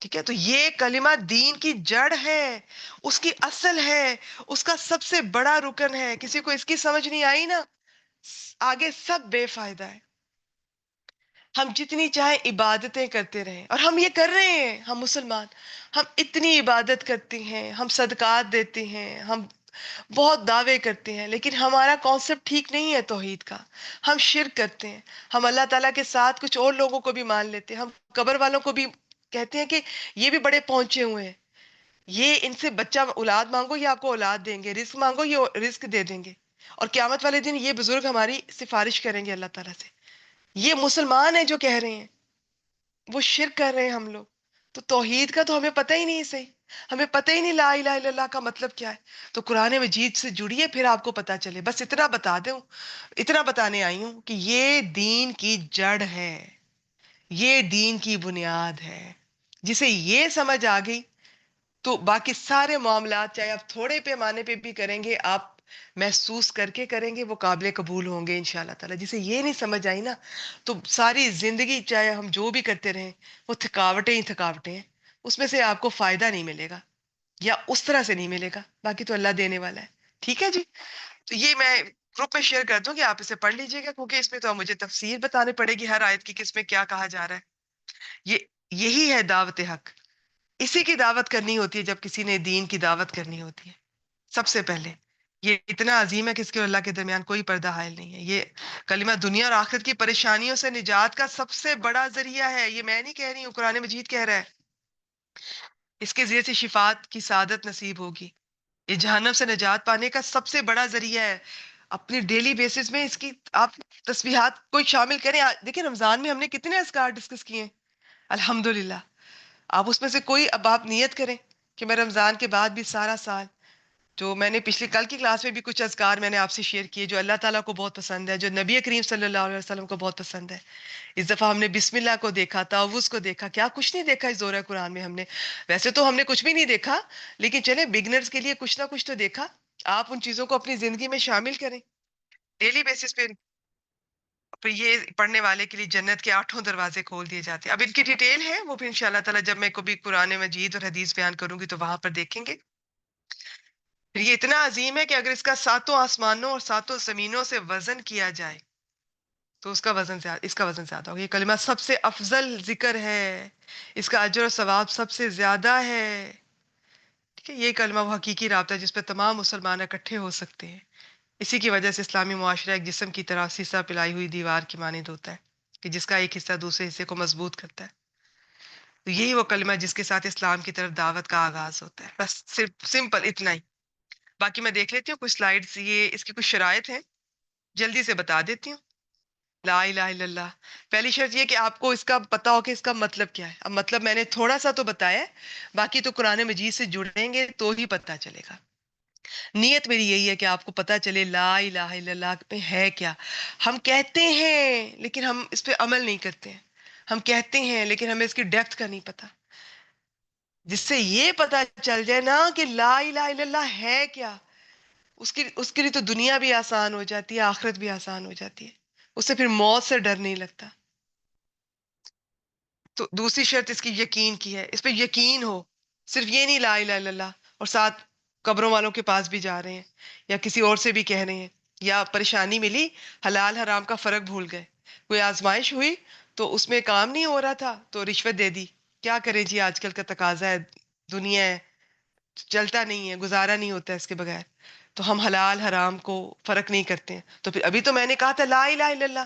ٹھیک ہے، تو یہ کلمہ دین کی جڑ ہے، اس کی اصل ہے، اس کا سب سے بڑا رکن ہے. کسی کو اس کی سمجھ نہیں آئی نا، آگے سب بے فائدہ ہے. ہم جتنی چاہے عبادتیں کرتے رہیں، اور ہم یہ کر رہے ہیں. ہم مسلمان، ہم اتنی عبادت کرتے ہیں، ہم صدقات دیتے ہیں، ہم بہت دعوے کرتے ہیں، لیکن ہمارا کانسیپٹ ٹھیک نہیں ہے توحید کا. ہم شرک کرتے ہیں، ہم اللہ تعالیٰ کے ساتھ کچھ اور لوگوں کو بھی مان لیتے ہیں. ہم قبر والوں کو بھی کہتے ہیں کہ یہ بھی بڑے پہنچے ہوئے ہیں، یہ ان سے بچہ اولاد مانگو یہ آپ کو اولاد دیں گے، رزق مانگو یہ رزق دے دیں گے، اور قیامت والے دن یہ بزرگ ہماری سفارش کریں گے اللہ تعالیٰ سے. یہ مسلمان ہیں جو کہہ رہے ہیں، وہ شرک کر رہے ہیں ہم لوگ. تو توحید کا تو ہمیں پتہ ہی نہیں. صحیح، ہمیں پتہ ہی نہیں لا الہ الا اللہ کا مطلب کیا ہے. تو قرآن مجید سے جڑیے، پھر آپ کو پتا چلے. بس اتنا بتا دوں، اتنا بتانے آئی ہوں کہ یہ دین کی جڑ ہے، یہ دین کی بنیاد ہے. جسے یہ سمجھ آ گئی تو باقی سارے معاملات چاہے آپ تھوڑے پیمانے پہ بھی کریں گے، آپ محسوس کر کے کریں گے، وہ قابل قبول ہوں گے انشاءاللہ تعالی. جسے یہ نہیں سمجھ آئی نا، تو ساری زندگی چاہے ہم جو بھی کرتے رہیں وہ تھکاوٹیں ہی تھکاوٹیں ہیں. اس میں سے آپ کو فائدہ نہیں ملے گا، یا اس طرح سے نہیں ملے گا. باقی تو اللہ دینے والا ہے. ٹھیک ہے جی. تو یہ میں گروپ میں شیئر کر دوں کہ آپ اسے پڑھ لیجئے گا، کیونکہ اس میں تو مجھے تفسیر بتانے پڑے گی ہر آیت کی، کس میں کیا کہا جا رہا ہے. یہ یہی ہے دعوت حق. اسی کی دعوت کرنی ہوتی ہے جب کسی نے دین کی دعوت کرنی ہوتی ہے. سب سے پہلے یہ اتنا عظیم ہے کہ اس کے اور اللہ کے درمیان کوئی پردہ حائل نہیں ہے. یہ کلمہ دنیا اور آخرت کی پریشانیوں سے نجات کا سب سے بڑا ذریعہ ہے. یہ میں نہیں کہہ رہی ہوں، قرآن مجید کہہ رہا ہے. اس کے ذریعے سے شفاعت کی سعادت نصیب ہوگی. یہ جہنم سے نجات پانے کا سب سے بڑا ذریعہ ہے. اپنی ڈیلی بیسس میں اس کی آپ تسبیحات کوئی شامل کریں. دیکھیں رمضان میں ہم نے کتنے اذکار ڈسکس کیے ہیں الحمدللہ. آپ اس میں سے کوئی اب آپ نیت کریں کہ میں رمضان کے بعد بھی سارا سال، جو میں نے پچھلی کل کی کلاس میں بھی کچھ اذکار میں نے آپ سے شیئر کیے جو اللہ تعالیٰ کو بہت پسند ہے، جو نبی کریم صلی اللہ علیہ وسلم کو بہت پسند ہے. اس دفعہ ہم نے بسم اللہ کو دیکھا، تعوذ کو دیکھا. کیا کچھ نہیں دیکھا اس دورہ قرآن میں ہم نے. ویسے تو ہم نے کچھ بھی نہیں دیکھا، لیکن چلے بگنرز کے لیے کچھ نہ کچھ تو دیکھا. آپ ان چیزوں کو اپنی زندگی میں شامل کریں ڈیلی بیسس پہ. پھر یہ پڑھنے والے کے لیے جنت کے 8 دروازے کھول دیے جاتے ہیں. اب ان کی ڈیٹیل ہے وہ بھی انشاءاللہ تعالیٰ جب میں کبھی قرآن مجید اور حدیث بیان کروں گی تو وہاں پر دیکھیں گے. پھر یہ اتنا عظیم ہے کہ اگر اس کا 7 آسمانوں اور 7 زمینوں سے وزن کیا جائے تو اس کا وزن زیادہ ہوگا. یہ کلمہ سب سے افضل ذکر ہے، اس کا اجر و ثواب سب سے زیادہ ہے. ٹھیک ہے، یہ کلمہ وہ حقیقی رابطہ ہے جس پہ تمام مسلمان اکٹھے ہو سکتے ہیں. اسی کی وجہ سے اسلامی معاشرہ ایک جسم کی طرح سیسا پلائی ہوئی دیوار کی مانند ہوتا ہے کہ جس کا ایک حصہ دوسرے حصے کو مضبوط کرتا ہے. تو یہی وہ کلمہ ہے جس کے ساتھ اسلام کی طرف دعوت کا آغاز ہوتا ہے. بس صرف سمپل اتنا ہی. باقی میں دیکھ لیتی ہوں کچھ سلائیڈز، یہ اس کی کچھ شرائط ہیں، جلدی سے بتا دیتی ہوں. لا الہ الا اللہ، پہلی شرط یہ کہ آپ کو اس کا پتا ہو کہ اس کا مطلب کیا ہے. اب مطلب میں نے تھوڑا سا تو بتایا ہے، باقی تو قرآن مجید سے جڑیں گے تو ہی پتا چلے گا. نیت میری یہی ہے کہ آپ کو پتا چلے لا الہ الا اللہ پہ ہے کیا. ہم کہتے ہیں لیکن ہم اس پہ عمل نہیں کرتے ہیں. ہم کہتے ہیں لیکن ہمیں اس کی ڈیپتھ کا نہیں پتا. جس سے یہ پتا چل جائے نا کہ لا الہ الا اللہ ہے کیا، اس کے لیے تو دنیا بھی آسان ہو جاتی ہے، آخرت بھی آسان ہو جاتی ہے. اس سے پھر موت سے ڈر نہیں لگتا. تو دوسری شرط اس کی یقین کی ہے، اس پہ یقین ہو. صرف یہ نہیں لا الہ الا اللہ اور ساتھ قبروں والوں کے پاس بھی جا رہے ہیں یا کسی اور سے بھی کہہ رہے ہیں، یا پریشانی ملی حلال حرام کا فرق بھول گئے، کوئی آزمائش ہوئی تو اس میں کام نہیں ہو رہا تھا تو رشوت دے دی. کیا کرے جی، آج کل کا تقاضا ہے، دنیا ہے، چلتا نہیں ہے، گزارا نہیں ہوتا ہے اس کے بغیر. تو ہم حلال حرام کو فرق نہیں کرتے ہیں. تو پھر ابھی تو میں نے کہا تھا لا الہ الا اللہ،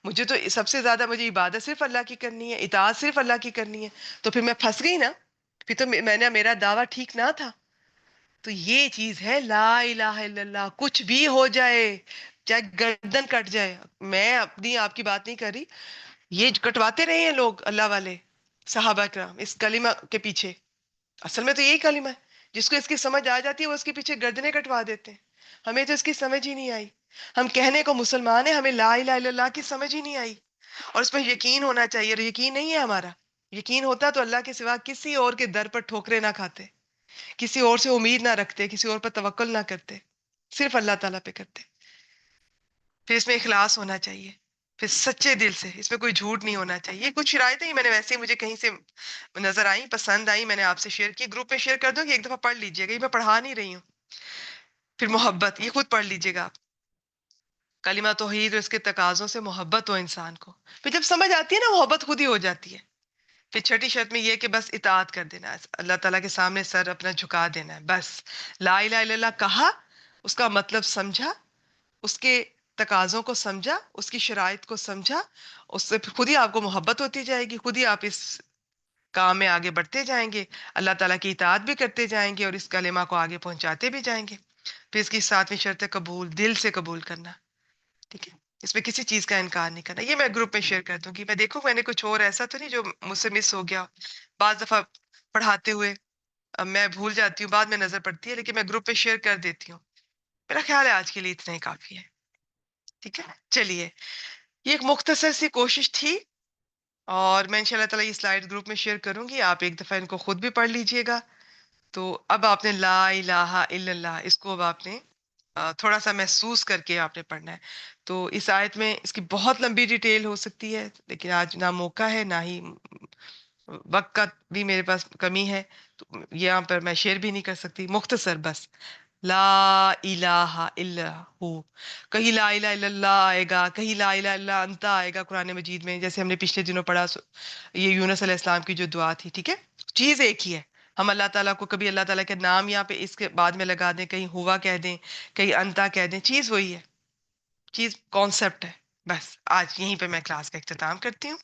مجھے تو سب سے زیادہ مجھے عبادت صرف اللہ کی کرنی ہے، اطاعت صرف اللہ کی کرنی ہے. تو پھر میں پھنس گئی نا. پھر تو میرا دعویٰ ٹھیک نہ تھا. تو یہ چیز ہے لا الہ الا اللہ. کچھ بھی ہو جائے، چاہے گردن کٹ جائے، میں اپنی آپ کی بات نہیں کر رہی، یہ کٹواتے رہے ہیں لوگ اللہ والے صحابہ کرام اس کلمہ کے پیچھے. اصل میں تو یہی کلمہ ہے. جس کو اس کی سمجھ آ جاتی ہے وہ اس کے پیچھے گردنیں کٹوا دیتے ہیں. ہمیں تو اس کی سمجھ ہی نہیں آئی. ہم کہنے کو مسلمان ہیں، ہمیں لا الہ الا اللہ کی سمجھ ہی نہیں آئی. اور اس میں یقین ہونا چاہیے، اور یقین نہیں ہے ہمارا. یقین ہوتا تو اللہ کے سوا کسی اور کے در پر ٹھوکرے نہ کھاتے، کسی اور سے امید نہ رکھتے، کسی اور پر توکل نہ کرتے، صرف اللہ تعالیٰ پہ کرتے. پھر اس میں اخلاص ہونا چاہیے، پھر سچے دل سے، اس میں کوئی جھوٹ نہیں ہونا چاہیے. کچھ شرائطیں ہی میں نے ویسے ہی مجھے کہیں سے نظر آئیں، پسند آئی، میں نے آپ سے شیئر کی. گروپ میں شیئر کر دوں کہ ایک دفعہ پڑھ لیجئے گا، یہ میں پڑھا نہیں رہی ہوں. پھر محبت، یہ خود پڑھ لیجئے گا آپ. کلمہ توحید اور اس کے تقاضوں سے محبت ہو انسان کو. پھر جب سمجھ آتی ہے نا، محبت خود ہی ہو جاتی ہے. پھر چھٹی شرط میں یہ کہ بس اطاعت کر دینا ہے، اللہ تعالیٰ کے سامنے سر اپنا جھکا دینا ہے. بس لا الہ الا اللہ کہا، اس کا مطلب سمجھا، اس کے تقاضوں کو سمجھا، اس کی شرائط کو سمجھا، اس سے پھر خود ہی آپ کو محبت ہوتی جائے گی. خود ہی آپ اس کام میں آگے بڑھتے جائیں گے، اللہ تعالیٰ کی اطاعت بھی کرتے جائیں گے اور اس کلمہ کو آگے پہنچاتے بھی جائیں گے. پھر اس کی ساتویں شرط ہے قبول، دل سے قبول کرنا. ٹھیک ہے، اس میں کسی چیز کا انکار نہیں کرنا. یہ میں گروپ میں شیئر کر دوں گی. میں دیکھوں میں نے کچھ اور ایسا تو نہیں جو مجھ سے مس ہو گیا. بعض دفعہ پڑھاتے ہوئے اب میں بھول جاتی ہوں، بعد میں نظر پڑتی ہے، لیکن میں گروپ پہ شیئر کر دیتی ہوں. میرا خیال ہے آج کے لیے اتنا ہی کافی ہے. ٹھیک ہے، چلیے، یہ ایک مختصر سی کوشش تھی، اور میں انشاءاللہ تعالیٰ یہ سلائڈ گروپ میں شیئر کروں گی. آپ ایک دفعہ ان کو خود بھی پڑھ لیجئے گا. تو اب آپ نے لا الہ الا اللہ، اس کو اب آپ نے تھوڑا سا محسوس کر کے آپ نے پڑھنا ہے. تو اس آیت میں اس کی بہت لمبی ڈیٹیل ہو سکتی ہے، لیکن آج نہ موقع ہے نہ ہی وقت کا بھی میرے پاس کمی ہے، تو یہاں پر میں شیئر بھی نہیں کر سکتی. مختصر بس لا الہ الا ہو. کہیں لا الہ الا اللہ آئے گا، کہیں لا الہ الا انت آئے گا قرآن مجید میں، جیسے ہم نے پچھلے دنوں پڑھا یہ یونس علیہ السلام کی جو دعا تھی. ٹھیک ہے، چیز ایک ہی ہے. ہم اللہ تعالیٰ کو کبھی اللہ تعالیٰ کے نام یہاں پہ اس کے بعد میں لگا دیں، کہیں ہوا کہہ دیں، کہیں انتا کہہ دیں، چیز وہی ہے. چیز کانسیپٹ ہے. بس آج یہیں پہ میں کلاس کا اختتام کرتی ہوں.